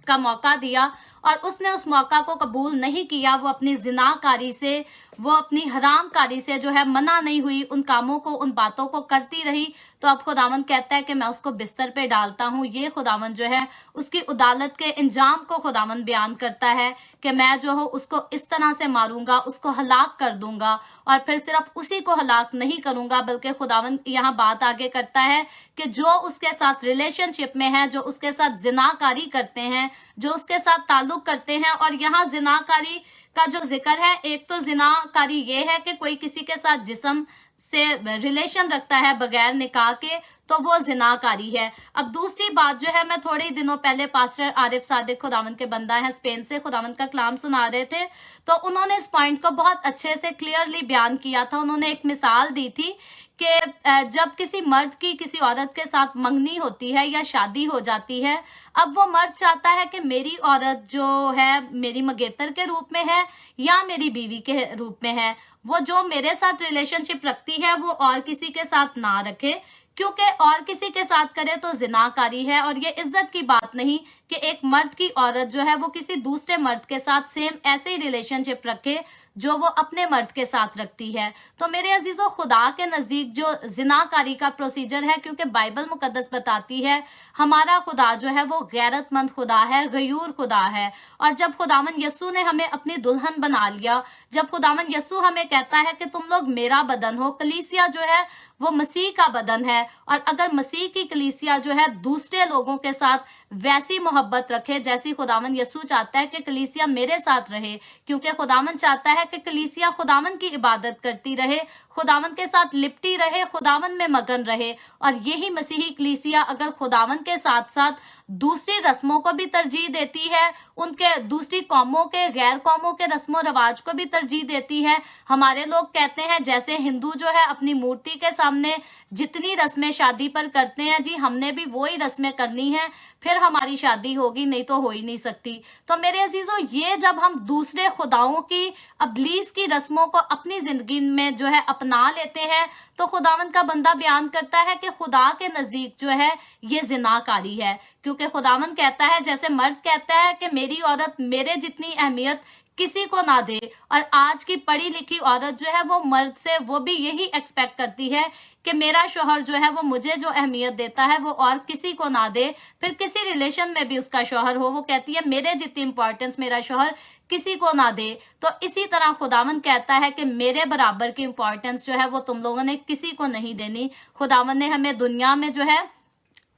का मौका दिया और उसने उस मौका को कबूल नहीं किया, वो अपनी जिनाकारी से, वो अपनी हरामकारी से जो है मना नहीं हुई, उन कामों को, उन बातों को करती रही, तो अब खुदावंद कहता है कि मैं उसको बिस्तर पे डालता हूँ। ये खुदावंद जो है उसकी अदालत के इंजाम को खुदावंद बयान करता है कि मैं जो हूँ उसको इस तरह से मारूंगा, उसको हलाक कर दूंगा। और फिर सिर्फ उसी को हलाक नहीं करूंगा, बल्कि खुदावंद यहाँ बात आगे करता है कि जो उसके साथ रिलेशनशिप में है, जो उसके साथ जिनाकारी करते हैं, जो उसके साथ ताल्लुक करते हैं। और यहाँ जिनाकारी का जो जिक्र है, एक तो जिनाकारी ये है कि कोई किसी के साथ जिस्म से रिलेशन रखता है बगैर निकाह के, तो वो जिनाकारी है। अब दूसरी बात जो है, मैं थोड़े ही दिनों पहले पास्टर आरिफ सादिक, खुदावंद के बंदा है, स्पेन से खुदावंद का कलाम सुना रहे थे, तो उन्होंने इस पॉइंट को बहुत अच्छे से क्लियरली बयान किया था। उन्होंने एक मिसाल दी थी कि जब किसी मर्द की किसी औरत के साथ मंगनी होती है या शादी हो जाती है, अब वो मर्द चाहता है कि मेरी औरत जो है मेरी मंगेतर के रूप में है या मेरी बीवी के रूप में है, वो जो मेरे साथ रिलेशनशिप रखती है वो और किसी के साथ ना रखे, क्योंकि और किसी के साथ करे तो जिनाकारी है। और ये इज्जत की बात नहीं कि एक मर्द की औरत जो है वो किसी दूसरे मर्द के साथ सेम ऐसे ही रिलेशनशिप रखे जो वो अपने मर्द के साथ रखती है। तो मेरे अजीजों, खुदा के नजदीक जो जिनाकारी का प्रोसीजर है, क्योंकि बाइबल मुकद्दस बताती है हमारा खुदा जो है वो गैरतमंद खुदा है, गयूर खुदा है। और जब खुदावन यसू ने हमें अपनी दुल्हन बना लिया, जब खुदावन यसू हमें कहता है कि तुम लोग मेरा बदन हो, कलीसिया जो है वो मसीह का बदन है, और अगर मसीह की कलीसिया जो है दूसरे लोगों के साथ वैसी मोहब्बत रखे जैसी खुदावन यसू चाहता है कि कलीसिया मेरे साथ रहे, क्योंकि खुदावन चाहता है कि कलीसिया खुदावन की इबादत करती रहे, खुदावन के साथ लिपटी रहे, खुदावन में मगन रहे। और यही मसीही कलीसिया अगर खुदावन के साथ साथ दूसरी रस्मों को भी तरजीह देती है, उनके दूसरी कौमों के, गैर कौमों के रस्मों रवाज को भी तरजीह देती है। हमारे लोग कहते हैं जैसे हिंदू जो है अपनी मूर्ति के सामने जितनी रस्में शादी पर करते हैं, जी हमने भी वही रस्में करनी है, फिर हमारी शादी होगी, नहीं तो हो ही नहीं सकती। तो मेरे अजीजों, ये जब हम दूसरे खुदाओं की, अबलीस की रस्मों को अपनी जिंदगी में जो है अपना लेते हैं, तो खुदावंद का बंदा बयान करता है कि खुदा के नजदीक जो है ये जिनाकारी है। क्योंकि खुदावंद कहता है, जैसे मर्द कहता है कि मेरी औरत मेरे जितनी अहमियत किसी को ना दे, और आज की पढ़ी लिखी औरत जो है वो मर्द से वो भी यही एक्सपेक्ट करती है कि मेरा शोहर जो है वो मुझे जो अहमियत देता है वो और किसी को ना दे, फिर किसी रिलेशन में भी उसका शोहर हो, वो कहती है मेरे जितनी इंपॉर्टेंस मेरा शोहर किसी को ना दे, तो इसी तरह खुदावन कहता है कि मेरे बराबर की इंपॉर्टेंस जो है वो तुम लोगों ने किसी को नहीं देनी। खुदावन ने हमें दुनिया में जो है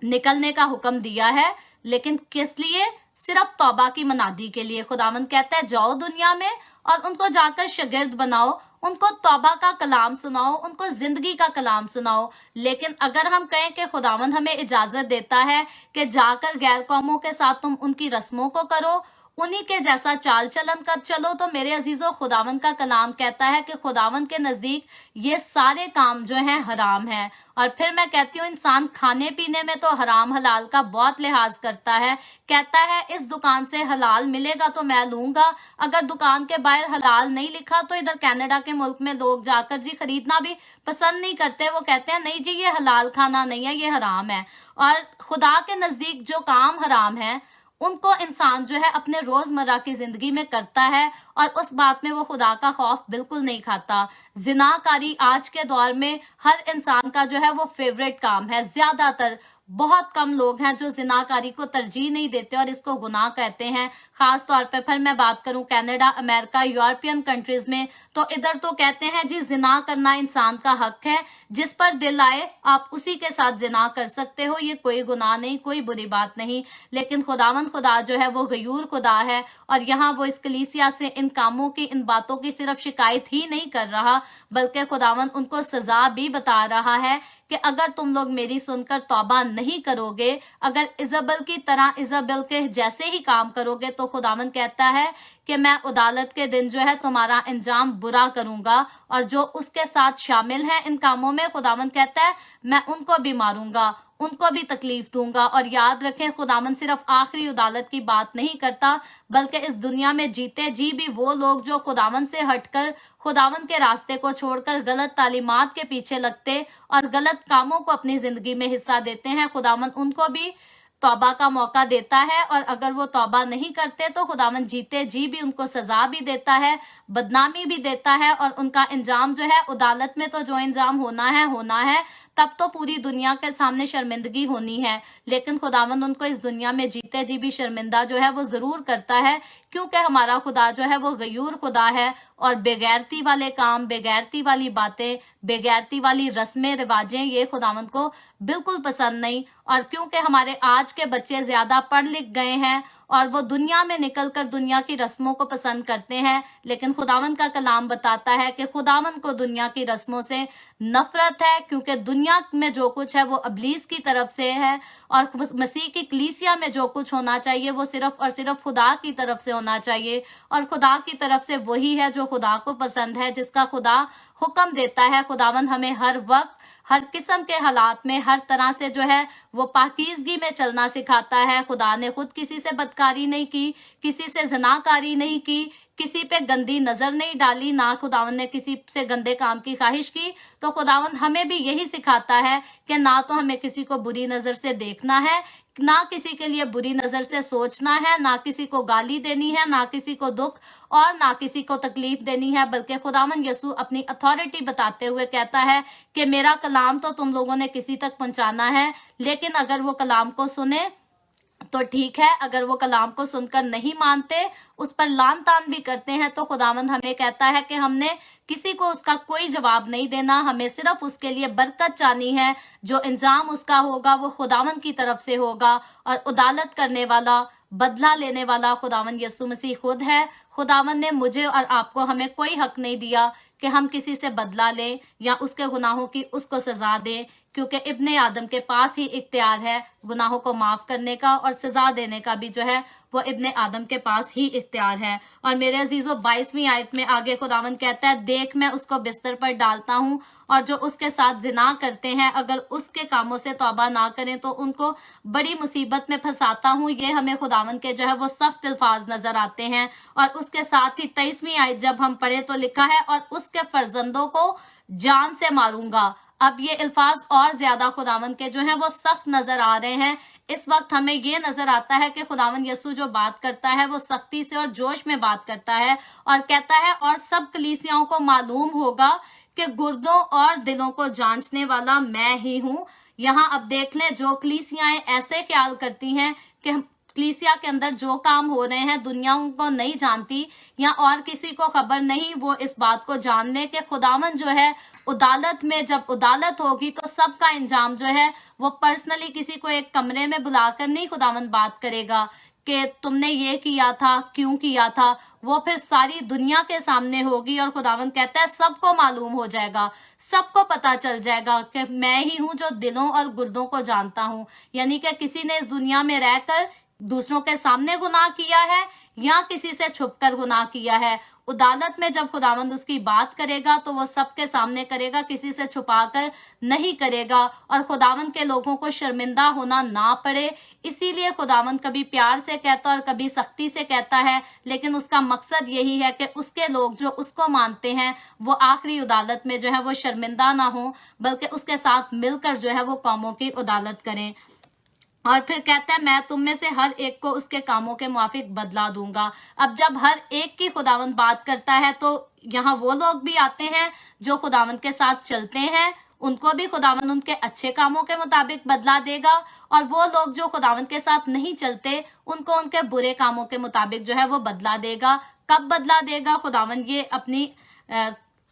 निकलने का हुक्म दिया है, लेकिन किस लिए? सिर्फ तौबा की मनादी के लिए। खुदावन कहता है जाओ दुनिया में और उनको जाकर शागिर्द बनाओ, उनको तौबा का कलाम सुनाओ, उनको जिंदगी का कलाम सुनाओ। लेकिन अगर हम कहें कि खुदावन हमें इजाजत देता है कि जाकर गैर कौमों के साथ तुम उनकी रस्मों को करो, उन्हीं के जैसा चाल चलन कर चलो, तो मेरे अजीजों खुदावन का कलाम कहता है कि खुदावन के नजदीक ये सारे काम जो हैं हराम है। और फिर मैं कहती हूँ इंसान खाने पीने में तो हराम हलाल का बहुत लिहाज करता है, कहता है इस दुकान से हलाल मिलेगा तो मैं लूंगा, अगर दुकान के बाहर हलाल नहीं लिखा तो इधर कनाडा के मुल्क में लोग जाकर जी खरीदना भी पसंद नहीं करते, वो कहते हैं नहीं जी ये हलाल खाना नहीं है, ये हराम है। और खुदा के नजदीक जो काम हराम है उनको इंसान जो है अपने रोजमर्रा की जिंदगी में करता है और उस बात में वो खुदा का खौफ बिल्कुल नहीं खाता। जिनाकारी आज के दौर में हर इंसान का जो है वो फेवरेट काम है। ज्यादातर बहुत कम लोग हैं जो जिनाकारी को तरजीह नहीं देते और इसको गुनाह कहते हैं। खास तौर पे फिर मैं बात करूं कनाडा, अमेरिका, यूरोपियन कंट्रीज में, तो इधर तो कहते हैं जी जिना करना इंसान का हक है, जिस पर दिल आए आप उसी के साथ जिना कर सकते हो, ये कोई गुनाह नहीं, कोई बुरी बात नहीं। लेकिन खुदावन खुदा जो है वो गयूर खुदा है और यहाँ वो इस कलीसिया से इन कामों की, इन बातों की सिर्फ शिकायत ही नहीं कर रहा, बल्कि खुदावन उनको सजा भी बता रहा है कि अगर तुम लोग मेरी सुनकर तौबा नहीं करोगे, अगर इजबल की तरह इजबल के जैसे ही काम करोगे, तो खुदावन कहता है कि मैं अदालत के दिन जो है तुम्हारा अंजाम बुरा करूंगा और जो उसके साथ शामिल हैं इन कामों में, खुदावन कहता है मैं उनको भी मारूंगा, उनको भी तकलीफ दूंगा। और याद रखें खुदावन सिर्फ आखिरी अदालत की बात नहीं करता, बल्कि इस दुनिया में जीते जी भी वो लोग जो खुदावन से हटकर खुदावन के रास्ते को छोड़कर गलत तालीमात के पीछे लगते और गलत कामों को अपनी जिंदगी में हिस्सा देते हैं, खुदावन उनको भी तौबा का मौका देता है। और अगर वो तौबा नहीं करते तो खुदावन जीते जी भी उनको सजा भी देता है, बदनामी भी देता है और उनका इंजाम जो है अदालत में तो जो इंजाम होना है, तब तो पूरी दुनिया के सामने शर्मिंदगी होनी है। लेकिन खुदावन उनको इस दुनिया में जीते जी भी शर्मिंदा जो है वो जरूर करता है, क्योंकि हमारा खुदा जो है वो गयूर खुदा है और बेगैरती वाले काम, बेगैरती वाली बातें, बेगैरती वाली रस्में रिवाजें ये खुदावन को बिल्कुल पसंद नहीं। और क्योंकि हमारे आज के बच्चे ज्यादा पढ़ लिख गए हैं और वो दुनिया में निकलकर दुनिया की रस्मों को पसंद करते हैं, लेकिन खुदावन का कलाम बताता है कि खुदावन को दुनिया की रस्मों से नफरत है, क्योंकि दुनिया में जो कुछ है वो अबलीस की तरफ से है और मसीह की कलीसिया में जो कुछ होना चाहिए वो सिर्फ और सिर्फ खुदा की तरफ से होना चाहिए। और खुदा की तरफ से वही है जो खुदा को पसंद है, जिसका खुदा हुक्म देता है। खुदावन हमें हर वक्त, हर किस्म के हालात में, हर तरह से जो है वो पाकीज़गी में चलना सिखाता है। खुदा ने खुद किसी से बदकारी नहीं की, किसी से ज़नाकारी नहीं की, किसी पे गंदी नजर नहीं डाली, ना खुदावन ने किसी से गंदे काम की ख्वाहिश की। तो खुदावन हमें भी यही सिखाता है कि ना तो हमें किसी को बुरी नजर से देखना है, ना किसी के लिए बुरी नजर से सोचना है, ना किसी को गाली देनी है, ना किसी को दुख और ना किसी को तकलीफ देनी है, बल्कि खुदावन यसू अपनी अथॉरिटी बताते हुए कहता है कि मेरा कलाम तो तुम लोगों ने किसी तक पहुंचाना है, लेकिन अगर वो कलाम को सुने तो ठीक है, अगर वो कलाम को सुनकर नहीं मानते, उस पर लान तान भी करते हैं, तो खुदावंद हमें कहता है कि हमने किसी को उसका कोई जवाब नहीं देना, हमें सिर्फ उसके लिए बरकत चाहनी है। जो इंजाम उसका होगा वो खुदावंद की तरफ से होगा और अदालत करने वाला, बदला लेने वाला खुदावंद यीशु मसीह खुद है। खुदावंद ने मुझे और आपको, हमें कोई हक नहीं दिया कि हम किसी से बदला लें या उसके गुनाहों की उसको सजा दें, क्योंकि इब्ने आदम के पास ही इख्तियार है गुनाहों को माफ करने का और सजा देने का भी जो है वो इब्ने आदम के पास ही इख्तियार है। और मेरे अजीजों 22वीं आयत में आगे खुदावंद कहता है, देख मैं उसको बिस्तर पर डालता हूँ और जो उसके साथ जिना करते हैं अगर उसके कामों से तौबा ना करें तो उनको बड़ी मुसीबत में फंसाता हूँ। ये हमें खुदावंद के जो है वो सख्त अल्फाज नजर आते हैं। और उसके साथ ही 23वीं आयत जब हम पढ़े तो लिखा है, और उसके फर्जंदों को जान से मारूंगा। अब ये अल्फाज और ज्यादा खुदावंद के जो हैं वो सख्त नजर आ रहे हैं। इस वक्त हमें ये नजर आता है कि खुदावंद यसू जो बात करता है वो सख्ती से और जोश में बात करता है और कहता है, और सब कलीसियाओं को मालूम होगा कि गुर्दों और दिलों को जांचने वाला मैं ही हूँ। यहाँ अब देख लें, जो कलीसियाएं ऐसे ख्याल करती हैं कि कलीसिया के अंदर जो काम हो रहे हैं दुनिया उनको नहीं जानती या और किसी को खबर नहीं, वो इस बात को जान ले कि खुदावन जो है अदालत में, जब अदालत होगी तो सबका इंजाम जो है वो पर्सनली किसी को एक कमरे में बुलाकर नहीं खुदावन बात करेगा कि तुमने ये किया था, क्यों किया था। वो फिर सारी दुनिया के सामने होगी और खुदावन कहता है सबको मालूम हो जाएगा, सबको पता चल जाएगा कि मैं ही हूँ जो दिलों और गुर्दों को जानता हूँ। यानी कि किसी ने इस दुनिया में रहकर दूसरों के सामने गुनाह किया है या किसी से छुपकर गुनाह किया है। अदालत में जब खुदावंद उसकी बात करेगा तो वो सबके सामने करेगा, किसी से छुपाकर नहीं करेगा और खुदावंद के लोगों को शर्मिंदा होना ना पड़े। इसीलिए खुदावंद कभी प्यार से कहता और कभी सख्ती से कहता है, लेकिन उसका मकसद यही है कि उसके लोग जो उसको मानते हैं वो आखिरी अदालत में जो है वो शर्मिंदा ना हो, बल्कि उसके साथ मिलकर जो है वो कौमों की अदालत करें। और फिर कहता है मैं तुम में से हर एक को उसके कामों के मुआफिक बदला दूंगा। अब जब हर एक की खुदावंद बात करता है तो यहाँ वो लोग भी आते हैं जो खुदावंद के साथ चलते हैं, उनको भी खुदावंद उनके अच्छे कामों के मुताबिक बदला देगा, और वो लोग जो खुदावंद के साथ नहीं चलते उनको उनके बुरे कामों के मुताबिक जो है वो बदला देगा। कब बदला देगा? खुदावंद ये अपनी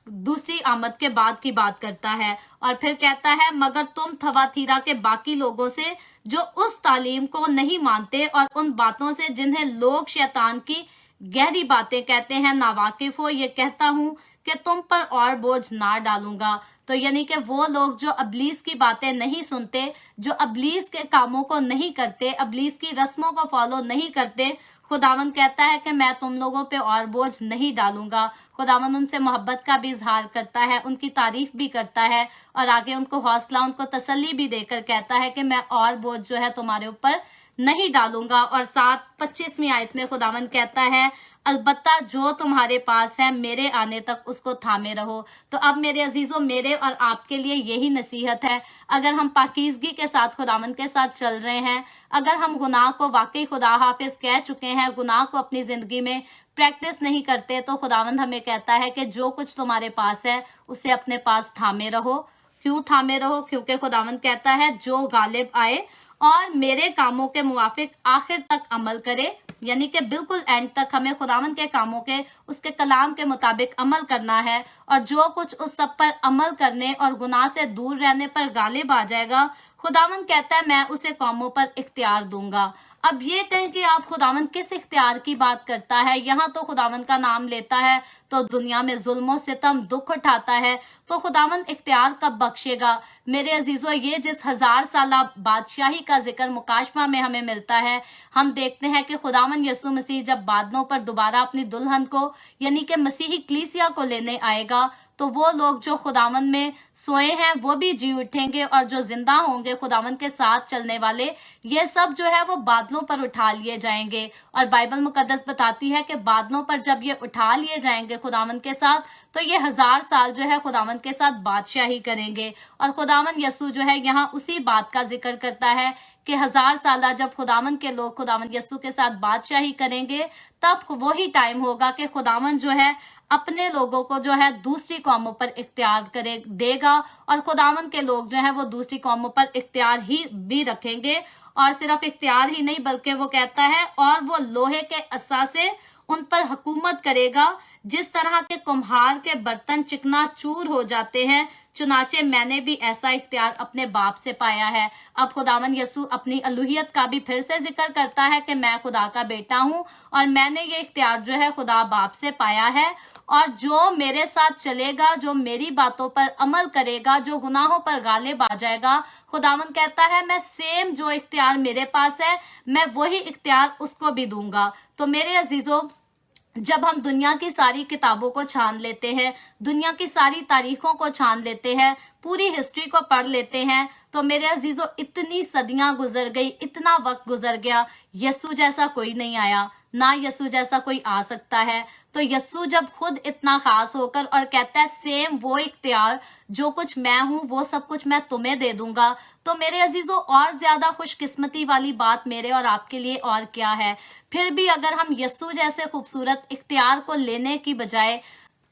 दूसरी आमद के बाद की बात करता है। और फिर कहता है मगर तुम थवाथीरा के बाकी लोगों से जो उस तालीम को नहीं मानते और उन बातों से जिन्हें लोग शैतान की गहरी बातें कहते हैं नावाकिफ हो, ये कहता हूँ कि तुम पर और बोझ ना डालूंगा। तो यानी कि वो लोग जो अबलीस की बातें नहीं सुनते, जो अबलीस के कामों को नहीं करते, अबलीस की रस्मों को फॉलो नहीं करते, खुदावंद कहता है कि मैं तुम लोगों पे और बोझ नहीं डालूंगा। खुदावंद उनसे मोहब्बत का भी इजहार करता है, उनकी तारीफ भी करता है और आगे उनको हौसला, उनको तसल्ली भी देकर कहता है कि मैं और बोझ जो है तुम्हारे ऊपर नहीं डालूंगा। और 7:25वीं आयत में खुदावंद कहता है अलबत्ता जो तुम्हारे पास है मेरे आने तक उसको थामे रहो। तो अब मेरे अजीजों, मेरे और आपके लिए यही नसीहत है। अगर हम पाकीज़गी के साथ खुदावंद के साथ चल रहे हैं, अगर हम गुनाह को वाकई खुदा हाफिज कह चुके हैं, गुनाह को अपनी जिंदगी में प्रैक्टिस नहीं करते, तो खुदावंद हमें कहता है कि जो कुछ तुम्हारे पास है उसे अपने पास थामे रहो। क्यों थामे रहो? क्योंकि खुदावंद कहता है जो गालिब आए और मेरे कामों के मुवाफिक आखिर तक अमल करे, यानी कि बिल्कुल एंड तक हमें खुदावंद के कामों के, उसके कलाम के मुताबिक अमल करना है। और जो कुछ उस सब पर अमल करने और गुनाह से दूर रहने पर गालिब आ जाएगा, खुदावंद कहता है मैं उसे कौमों पर इख्तियार दूंगा। अब ये कहें कि आप खुदावंद किस इख्तियार की बात करता है? यहाँ तो खुदावंद का नाम लेता है तो दुनिया में जुल्म सितम दुख उठाता है, तो खुदावंद इख्तियार कब बख्शेगा? मेरे अजीजों, ये जिस 1000 साला बादशाही का जिक्र मुकाशमा में हमें मिलता है, हम देखते हैं कि खुदावंद यसु मसीह जब बादलों पर दोबारा अपनी दुल्हन को यानी कि मसीही कलीसिया को लेने आएगा, तो वो लोग जो खुदावंद में सोए हैं वो भी जी उठेंगे, और जो जिंदा होंगे खुदावंद के साथ चलने वाले, ये सब जो है वो बादलों पर उठा लिए जाएंगे। और बाइबल मुकद्दस बताती है कि बादलों पर जब ये उठा लिए जाएंगे खुदावंद के साथ, तो ये 1000 साल जो है खुदावंद के साथ बादशाही करेंगे। और खुदावंद यसु जो है यहाँ उसी बात का जिक्र करता है कि 1000 साल जब खुदावंद के लोग खुदावंद यसु के साथ बादशाही करेंगे, तब वही टाइम होगा कि खुदावंद जो है अपने लोगों को जो है दूसरी कौमों पर इख्तियार देगा, और खुदावंद के लोग जो है वो दूसरी कौमों पर इख्तियार ही भी रखेंगे। और सिर्फ इख्तियार ही नहीं, बल्कि वो कहता है और वो लोहे के असा से उन पर हुकूमत करेगा, जिस तरह के कुम्हार के बर्तन चिकना चूर हो जाते हैं, चुनाचे मैंने भी ऐसा इख्तियार अपने बाप से पाया है। अब खुदावंद यसु अपनी अलूहियत का भी फिर से जिक्र करता है कि मैं खुदा का बेटा हूँ और मैंने ये इख्तियार जो है खुदा बाप से पाया है, और जो मेरे साथ चलेगा, जो मेरी बातों पर अमल करेगा, जो गुनाहों पर गालिब आ जाएगा, खुदावंद कहता है मैं सेम जो इख्तियार मेरे पास है मैं वही इख्तियार उसको भी दूंगा। तो मेरे अजीजों, जब हम दुनिया की सारी किताबों को छान लेते हैं, दुनिया की सारी तारीखों को छान लेते हैं, पूरी हिस्ट्री को पढ़ लेते हैं, तो मेरे अजीजों इतनी सदियां गुजर गई, इतना वक्त गुजर गया, यसु जैसा कोई नहीं आया, ना यसु जैसा कोई आ सकता है। तो यसु जब खुद इतना खास होकर और कहता है सेम वो इख्तियार जो कुछ मैं हूँ वो सब कुछ मैं तुम्हें दे दूंगा, तो मेरे अजीजों और ज्यादा खुशकिस्मती वाली बात मेरे और आपके लिए और क्या है? फिर भी अगर हम यसु जैसे खूबसूरत इख्तियार को लेने की बजाय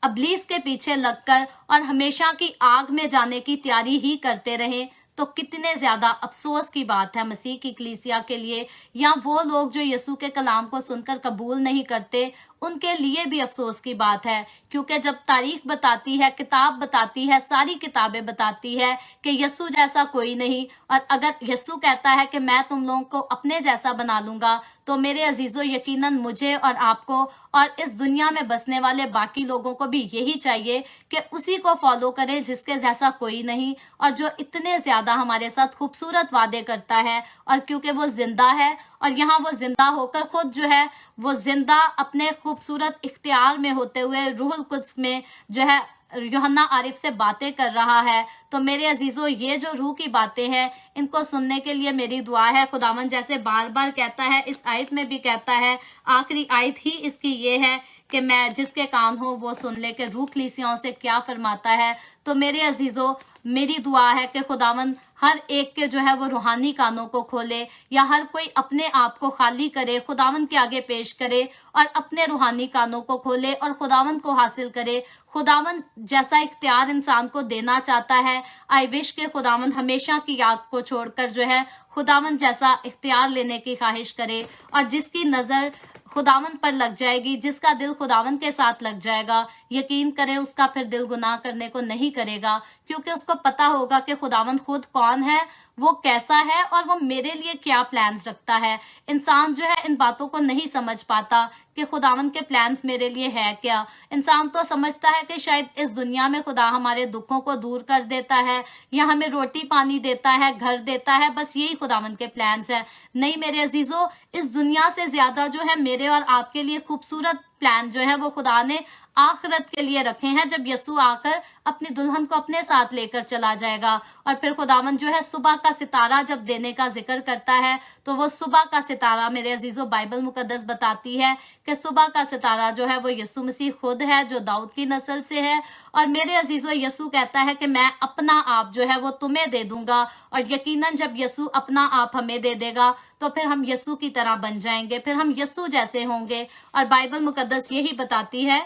अबलीस के पीछे लगकर और हमेशा की आग में जाने की तैयारी ही करते रहे, तो कितने ज्यादा अफसोस की बात है मसीह की कलीसिया के लिए, या वो लोग जो यीशु के कलाम को सुनकर कबूल नहीं करते उनके लिए भी अफसोस की बात है। क्योंकि जब तारीख बताती है, किताब बताती है, सारी किताबें बताती है कि यीशु जैसा कोई नहीं, और अगर यीशु कहता है कि मैं तुम लोगों को अपने जैसा बना लूंगा, तो मेरे अजीजों यकीनन मुझे और आपको और इस दुनिया में बसने वाले बाकी लोगों को भी यही चाहिए कि उसी को फॉलो करें जिसके जैसा कोई नहीं, और जो इतने ज्यादा हमारे साथ खूबसूरत वादे करता है। और क्योंकि वो जिंदा है और यहाँ वो जिंदा होकर खुद जो है वो जिंदा अपने खूबसूरत इख्तियार में होते हुए रूहुल कुद्स में जो है यूहन्ना आरिफ से बातें कर रहा है। तो मेरे अजीजों, ये जो रूह की बातें हैं इनको सुनने के लिए मेरी दुआ है। खुदावन जैसे बार बार कहता है, इस आयत में भी कहता है, आखिरी आयत ही इसकी ये है कि मैं जिसके कान हो वो सुन ले कि रूह कलीसियाओं से क्या फरमाता है। तो मेरे अजीजों, मेरी दुआ है कि खुदावन हर एक के जो है वो रूहानी कानों को खोले, या हर कोई अपने आप को खाली करे, खुदावन के आगे पेश करे और अपने रूहानी कानों को खोले और खुदावन को हासिल करे। खुदावन जैसा इख्तियार इंसान को देना चाहता है, आई विश के खुदावन हमेशा की आग को छोड़कर जो है खुदावन जैसा इख्तियार लेने की ख्वाहिश करे। और जिसकी नजर खुदावन पर लग जाएगी, जिसका दिल खुदावन के साथ लग जाएगा, यकीन करें उसका फिर दिल गुनाह करने को नहीं करेगा, क्योंकि उसको पता होगा कि खुदावन खुद कौन है, वो कैसा है और वो मेरे लिए क्या प्लान्स रखता है। इंसान जो है इन बातों को नहीं समझ पाता कि खुदावन के प्लान्स मेरे लिए है क्या। इंसान तो समझता है कि शायद इस दुनिया में खुदा हमारे दुखों को दूर कर देता है, या हमें रोटी पानी देता है, घर देता है, बस यही खुदावन के प्लान्स है। नहीं मेरे अजीजों, इस दुनिया से ज्यादा जो है मेरे और आपके लिए खूबसूरत प्लान जो है वो खुदा ने आखिरत के लिए रखे हैं, जब यीशु आकर अपनी दुल्हन को अपने साथ लेकर चला जाएगा। और फिर खुदावन जो है सुबह का सितारा जब देने का जिक्र करता है, तो वो सुबह का सितारा मेरे अजीजों बाइबल मुकद्दस बताती है कि सुबह का सितारा जो है वो यीशु मसीह खुद है, जो दाऊद की नस्ल से है। और मेरे अजीजों, यीशु कहता है कि मैं अपना आप जो है वो तुम्हें दे दूंगा, और यकीनन जब यीशु अपना आप हमें दे देगा तो फिर हम यीशु की तरह बन जाएंगे, फिर हम यीशु जैसे होंगे। और बाइबल मुकद्दस यही बताती है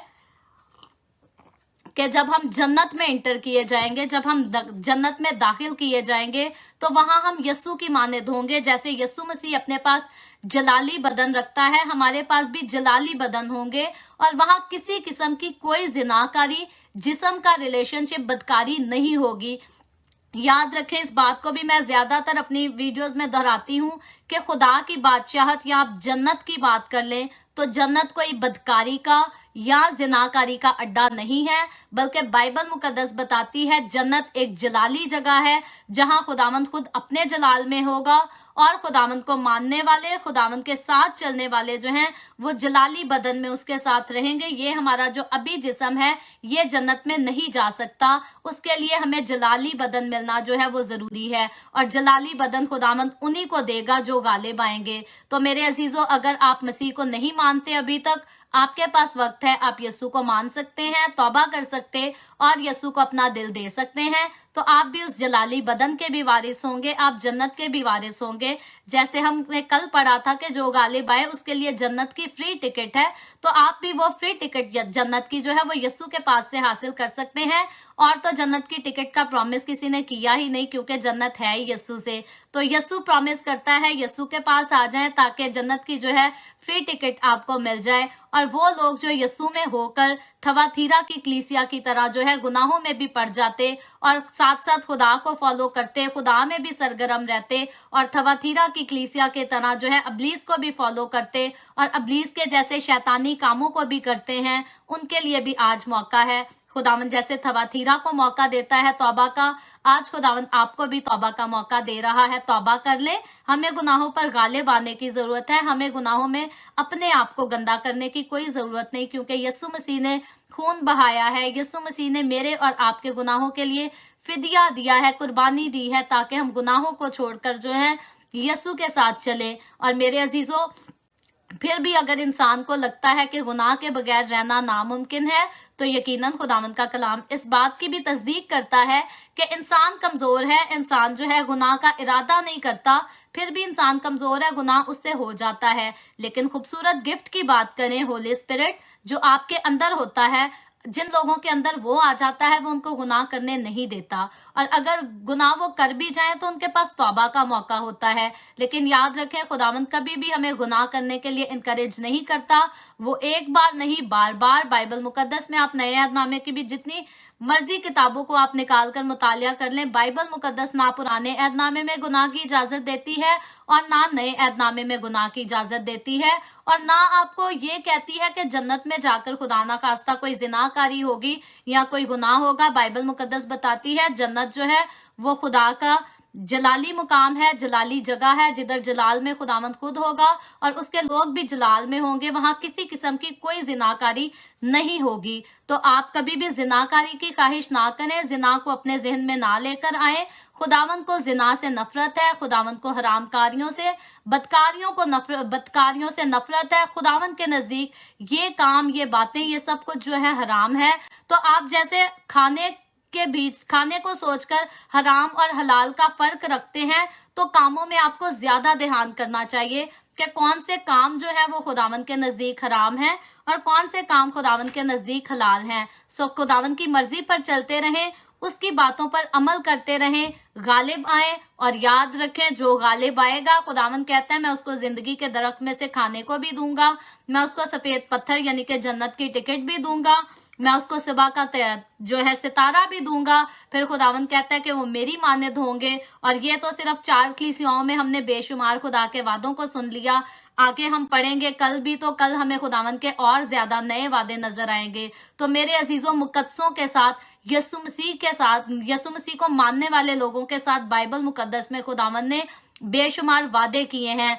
कि जब हम जन्नत में इंटर किए जाएंगे, जब हम जन्नत में दाखिल किए जाएंगे, तो वहां हम यीशु की मानद होंगे। जैसे यीशु मसीह अपने पास जलाली बदन रखता है, हमारे पास भी जलाली बदन होंगे, और वहां किसी किस्म की कोई जिनाकारी, जिस्म का रिलेशनशिप, बदकारी नहीं होगी। याद रखें, इस बात को भी मैं ज्यादातर अपनी वीडियोस में दोहराती हूँ कि खुदा की बादशाहत या आप जन्नत की बात कर लें तो जन्नत कोई बदकारी का या जिनाकारी का अड्डा नहीं है, बल्कि बाइबल मुकद्दस बताती है जन्नत एक जलाली जगह है, जहां खुदावंद खुद अपने जलाल में होगा, और खुदावंद को मानने वाले, खुदावंद के साथ चलने वाले जो हैं वो जलाली बदन में उसके साथ रहेंगे। ये हमारा जो अभी जिस्म है ये जन्नत में नहीं जा सकता, उसके लिए हमें जलाली बदन मिलना जो है वो जरूरी है, और जलाली बदन खुदावंद उन्हीं को देगा जो गालिब आएंगे। तो मेरे अजीजों, अगर आप मसीह को नहीं मानते अभी तक, आपके पास वक्त है, आप यीशु को मान सकते हैं, तौबा कर सकते और यीशु को अपना दिल दे सकते हैं, तो आप भी उस जलाली बदन के भी वारिस होंगे, आप जन्नत के भी वारिस होंगे। जैसे हमने कल पढ़ा था कि जो गालिब आए उसके लिए जन्नत की फ्री टिकट है, तो आप भी वो फ्री टिकट जन्नत की जो है वो यीशु के पास से हासिल कर सकते हैं। और तो जन्नत की टिकट का प्रॉमिस किसी ने किया ही नहीं, क्योंकि जन्नत है ही यीशु से। तो यीशु प्रॉमिस करता है यीशु के पास आ जाएं ताकि जन्नत की जो है फ्री टिकट आपको मिल जाए। और वो लोग जो यीशु में होकर थवाथीरा की कलीसिया की तरह जो है गुनाहों में भी पड़ जाते और साथ साथ खुदा को फॉलो करते, खुदा में भी सरगर्म रहते, और थवाथीरा की कलीसिया के तरह जो है अबलीस को भी फॉलो करते और अबलीस के जैसे शैतानी कामों को भी करते हैं, उनके लिए भी आज मौका है। खुदावंद जैसे थवाथीरा को मौका देता है तौबा का, आज खुदावंद आपको भी तौबा का मौका दे रहा है। तौबा कर ले, हमें गुनाहों पर गालिब आने की जरूरत है, हमें गुनाहों में अपने आप को गंदा करने की कोई जरूरत नहीं, क्योंकि यीशु मसीह ने खून बहाया है, यीशु मसीह ने मेरे और आपके गुनाहों के लिए फिदिया दिया है, कुर्बानी दी है, ताकि हम गुनाहों को छोड़कर जो है यीशु के साथ चले। और मेरे अजीजों, फिर भी अगर इंसान को लगता है कि गुनाह के बगैर रहना नामुमकिन है, तो यकीनन खुदावंद का कलाम इस बात की भी तस्दीक करता है कि इंसान कमजोर है, इंसान जो है गुनाह का इरादा नहीं करता, फिर भी इंसान कमजोर है, गुनाह उससे हो जाता है। लेकिन खूबसूरत गिफ्ट की बात करें, होली स्पिरिट जो आपके अंदर होता है, जिन लोगों के अंदर वो आ जाता है वो उनको गुनाह करने नहीं देता, और अगर गुनाह वो कर भी जाए तो उनके पास तौबा का मौका होता है। लेकिन याद रखें, खुदावंद कभी भी हमें गुनाह करने के लिए इनकरेज नहीं करता। वो एक बार नहीं बार बार बाइबल मुकद्दस में आप नए अहदनामे की भी जितनी मर्जी किताबों को आप निकाल कर मुतालिया कर लें, बाइबल मुकद्दस ना पुराने अहदनामे में गुनाह की इजाजत देती है और ना नए अहदनामे में गुनाह की इजाजत देती है, और ना आपको ये कहती है कि जन्नत में जाकर खुदा ना खास्ता कोई जिनाकारी होगी या कोई गुनाह होगा। बाइबल मुकद्दस बताती है जन्नत जो है वो खुदा का जलाली मुकाम है, जलाली जगह है, जिधर जलाल में खुदावंद खुद होगा और उसके लोग भी जलाल में होंगे। वहां किसी किस्म की कोई जिनाकारी नहीं होगी। तो आप कभी भी जिनाकारी की ख्वाहिश ना करें, जिना को अपने जहन में ना लेकर आए। खुदावंद को जिना से नफरत है, खुदावंद को हरामकारियों से, बदकारियों से नफरत है। खुदावंद के नजदीक ये काम, ये बातें, ये सब कुछ जो है हराम है। तो आप जैसे खाने को सोचकर हराम और हलाल का फर्क रखते हैं, तो कामों में आपको ज्यादा ध्यान करना चाहिए कि कौन से काम जो है वो खुदावंद के नजदीक हराम है और कौन से काम खुदावंद के नजदीक हलाल हैं। सो खुदावंद की मर्जी पर चलते रहें, उसकी बातों पर अमल करते रहें, गालिब आए। और याद रखें, जो गालिब आएगा, खुदावंद कहता है मैं उसको जिंदगी के दरख्त में से खाने को भी दूंगा, मैं उसको सफेद पत्थर यानी कि जन्नत की टिकट भी दूंगा, मैं उसको सुबह का जो है सितारा भी दूंगा। फिर खुदावंद कहता है कि वो मेरी मानद होंगे। और ये तो सिर्फ 4 कलीसियाओं में हमने बेशुमार खुदा के वादों को सुन लिया। आगे हम पढ़ेंगे कल भी, तो कल हमें खुदावंद के और ज्यादा नए वादे नजर आएंगे। तो मेरे अजीजों, मुकद्दसों के साथ, यीशु मसीह को मानने वाले लोगों के साथ बाइबल मुकद्दस में खुदावंद ने बेशुमार वादे किए हैं,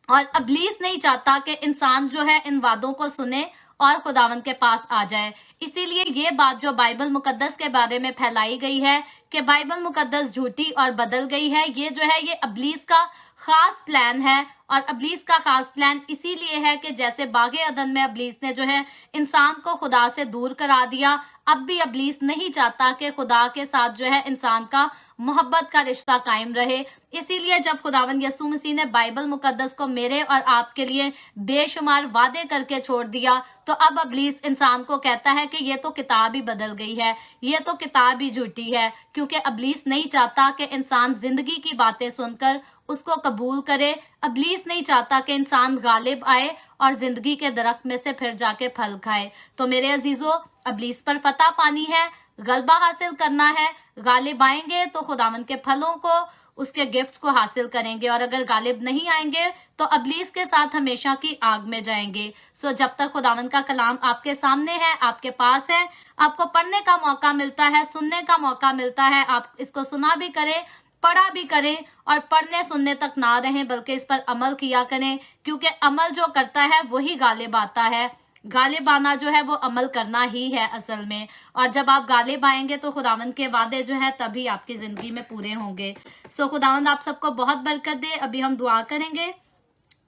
और इब्लीस नहीं चाहता कि इंसान जो है इन वादों को सुने और खुदावंद के पास आ जाए। इसीलिए ये बात जो बाइबल मुकद्दस के बारे में फैलाई गई है कि बाइबल मुकद्दस झूठी और बदल गई है, ये जो है ये इब्लीस का खास प्लान है। और इब्लीस का खास प्लान इसीलिए है कि जैसे बागे अदन में इब्लीस ने जो है इंसान को खुदा से दूर करा दिया, अब भी इब्लीस नहीं चाहता कि खुदा के साथ जो है इंसान का मोहब्बत का रिश्ता कायम रहे। इसीलिए जब खुदावंद यीशु मसीह ने बाइबल मुकद्दस को मेरे और आपके लिए बेशुमार वादे करके छोड़ दिया, तो अब इब्लीस इंसान को कहता है कि ये तो किताब ही बदल गई है, ये तो किताब ही झूठी है, क्योंकि इब्लीस नहीं चाहता कि इंसान जिंदगी की बातें सुनकर उसको कबूल करे। इब्लीस नहीं चाहता कि इंसान गालिब आए और जिंदगी के दरख्त में से फिर जाके फल खाए। तो मेरे अजीजों, इब्लीस पर फतह पानी है, गलबा हासिल करना है। गालिब आएंगे तो खुदावंद के फलों को, उसके गिफ्ट्स को हासिल करेंगे, और अगर गालिब नहीं आएंगे तो इब्लीस के साथ हमेशा की आग में जाएंगे। सो जब तक खुदावंद का कलाम आपके सामने है, आपके पास है, आपको पढ़ने का मौका मिलता है, सुनने का मौका मिलता है, आप इसको सुना भी करें, पढ़ा भी करें, और पढ़ने सुनने तक ना रहें बल्कि इस पर अमल किया करें, क्योंकि अमल जो करता है वही गालिब आता है। गालिब आना जो है वो अमल करना ही है असल में। और जब आप गालिब आएंगे तो खुदावंद के वादे जो है तभी आपकी जिंदगी में पूरे होंगे। सो खुदावंद आप सबको बहुत बरकत दे। अभी हम दुआ करेंगे,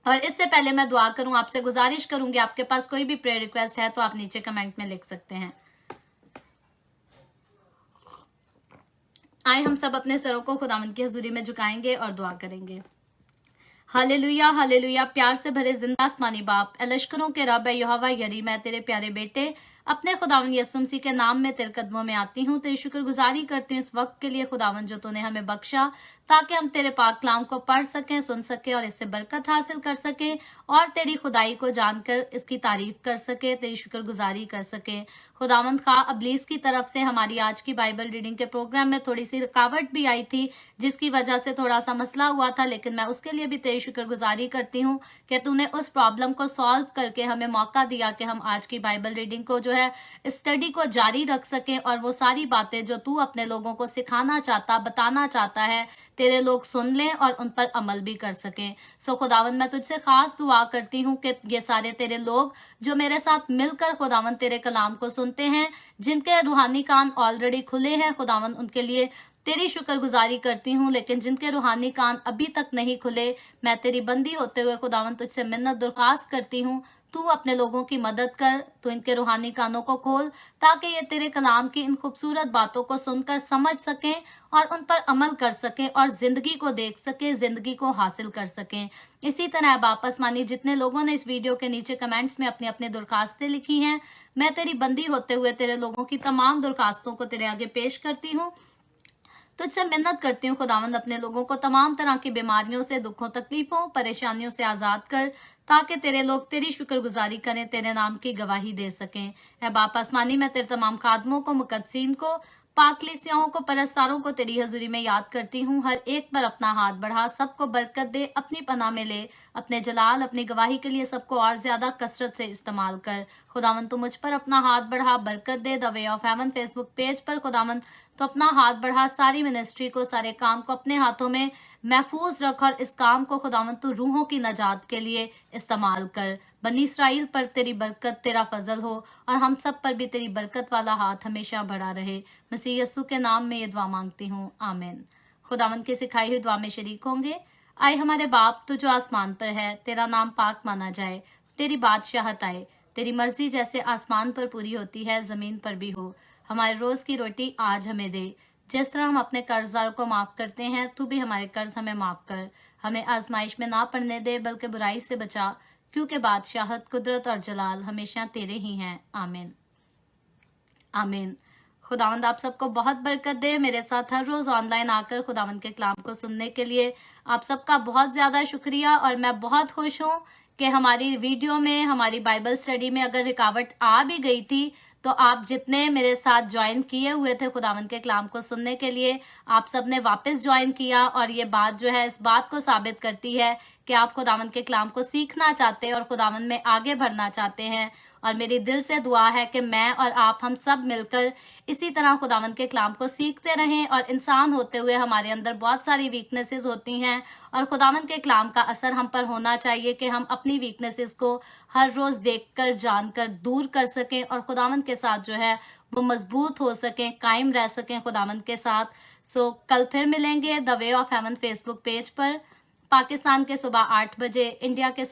और इससे पहले मैं दुआ करूं, आपसे गुजारिश करूंगी, आपके पास कोई भी प्रेयर रिक्वेस्ट है तो आप नीचे कमेंट में लिख सकते हैं। आए हम सब अपने सरों को खुदावंद की हजूरी में झुकाएंगे और दुआ करेंगे। Hallelujah, hallelujah. प्यार से भरे जिंदा आसमानी बाप, लश्करों के रब है यहोवा यरी, मैं तेरे प्यारे बेटे अपने खुदावंद यीशु मसीह के नाम में तेरे कदमों में आती हूँ। तेरी शुक्रगुजारी करती हूँ इस वक्त के लिए खुदावंद जो तूने हमें बख्शा, ताकि हम तेरे पाक कलाम को पढ़ सकें, सुन सकें और इससे बरकत हासिल कर सकें, और तेरी खुदाई को जानकर इसकी तारीफ कर सके, तेरी शुक्रगुजारी कर सके। खुदावंद खा इब्लीस की तरफ से हमारी आज की बाइबल रीडिंग के प्रोग्राम में थोड़ी सी रुकावट भी आई थी, जिसकी वजह से थोड़ा सा मसला हुआ था, लेकिन मैं उसके लिए भी तेरी शुक्रगुजारी करती हूँ कि तूने उस प्रॉब्लम को सॉल्व करके हमें मौका दिया कि हम आज की बाइबल रीडिंग को जो है स्टडी को जारी रख सकें, और वो सारी बातें जो तू अपने लोगों को सिखाना चाहता, बताना चाहता है, तेरे लोग सुन लें और उन पर अमल भी कर सकें। सो खुदावंद मैं तुझसे खास दुआ करती हूँ कि ये सारे तेरे लोग जो मेरे साथ मिलकर खुदावंद तेरे कलाम को सुनते हैं, जिनके रूहानी कान ऑलरेडी खुले हैं, खुदावंद उनके लिए तेरी शुक्रगुजारी करती हूँ, लेकिन जिनके रूहानी कान अभी तक नहीं खुले, मैं तेरी बंदी होते हुए खुदावंद तुझसे मिन्नत दरख्वास्त करती हूँ, तू अपने लोगों की मदद कर, तू इनके रूहानी कानों को खोल ताकि ये तेरे कलाम की इन खूबसूरत बातों को सुनकर समझ सकें और उन पर अमल कर सकें और जिंदगी को देख सकें, जिंदगी को हासिल कर सकें। इसी तरह अब आपस मानी जितने लोगों ने इस वीडियो के नीचे कमेंट्स में अपनी अपनी दरखास्तें लिखी हैं, मैं तेरी बंदी होते हुए तेरे लोगों की तमाम दरखास्तों को तेरे आगे पेश करती हूँ। तुझसे मिन्नत करती हूँ खुदावंद, अपने लोगों को तमाम तरह की बीमारियों से, दुखों, तकलीफों, परेशानियों से आजाद कर ताकि तेरे लोग तेरी शुक्रगुजारी करें, तेरे नाम की गवाही दे सकें। ऐ बाप आसमानी, मैं तेरे तमाम खादमों को, मुकद्दसीन को, पाकलीसियाओं को, परस्तारों को तेरी हजूरी में याद करती हूँ। हर एक पर अपना हाथ बढ़ा, सबको बरकत दे, अपनी पनाह में ले, अपने जलाल, अपनी गवाही के लिए सबको और ज्यादा कसरत से इस्तेमाल कर। खुदावंद तू मुझ पर अपना हाथ बढ़ा, बरकत दे। The way of heaven Facebook page पर खुदावंद तो अपना हाथ बढ़ा, सारी मिनिस्ट्री को, सारे काम को अपने हाथों में महफूज रख और इस काम को खुदावंद तू रूहों की नजात के लिए इस्तेमाल कर। बनी इसराइल पर तेरी बरकत, तेरा फजल हो और हम सब पर भी तेरी बरकत वाला हाथ हमेशा बढ़ा रहे। मसीह यस्सु के नाम में ये दुआ मांगती हूँ, आमीन। खुदावंद की सिखाई हुई दुआ में शरीक होंगे। आए हमारे बाप, तू जो आसमान पर है, तेरा नाम पाक माना जाए, तेरी बादशाहत आए, तेरी मर्जी जैसे आसमान पर पूरी होती है जमीन पर भी हो। हमारे रोज की रोटी आज हमें दे, जिस तरह हम अपने कर्जदारों को माफ करते हैं, तू भी हमारे कर्ज हमें माफ कर। हमें आजमाइश में ना पड़ने दे, बल्कि बुराई से बचा, क्योंकि बादशाहत, कुदरत और जलाल हमेशा तेरे ही हैं, आमीन आमीन। खुदावंद आप सबको बहुत बरकत दे। मेरे साथ हर रोज ऑनलाइन आकर खुदावंद के कलाम को सुनने के लिए आप सबका बहुत ज्यादा शुक्रिया। और मैं बहुत खुश हूँ कि हमारी वीडियो में, हमारी बाइबल स्टडी में अगर रुकावट आ भी गई थी तो आप जितने मेरे साथ ज्वाइन किए हुए थे खुदावंद के कलाम को सुनने के लिए, आप सब ने वापस ज्वाइन किया। और ये बात जो है इस बात को साबित करती है कि आप खुदावंद के कलाम को सीखना चाहते हैं और खुदावंद में आगे बढ़ना चाहते हैं। और मेरी दिल से दुआ है कि मैं और आप, हम सब मिलकर इसी तरह खुदावंद के कलाम को सीखते रहें। और इंसान होते हुए हमारे अंदर बहुत सारी वीकनेसेस होती हैं और खुदावंद के कलाम का असर हम पर होना चाहिए कि हम अपनी वीकनेसेस को हर रोज देखकर, जानकर दूर कर सकें और खुदावंद के साथ जो है वो मजबूत हो सकें, कायम रह सकें खुदावंद के साथ। सो कल फिर मिलेंगे the way of heaven Facebook page पर, पाकिस्तान के सुबह 8 बजे, इंडिया के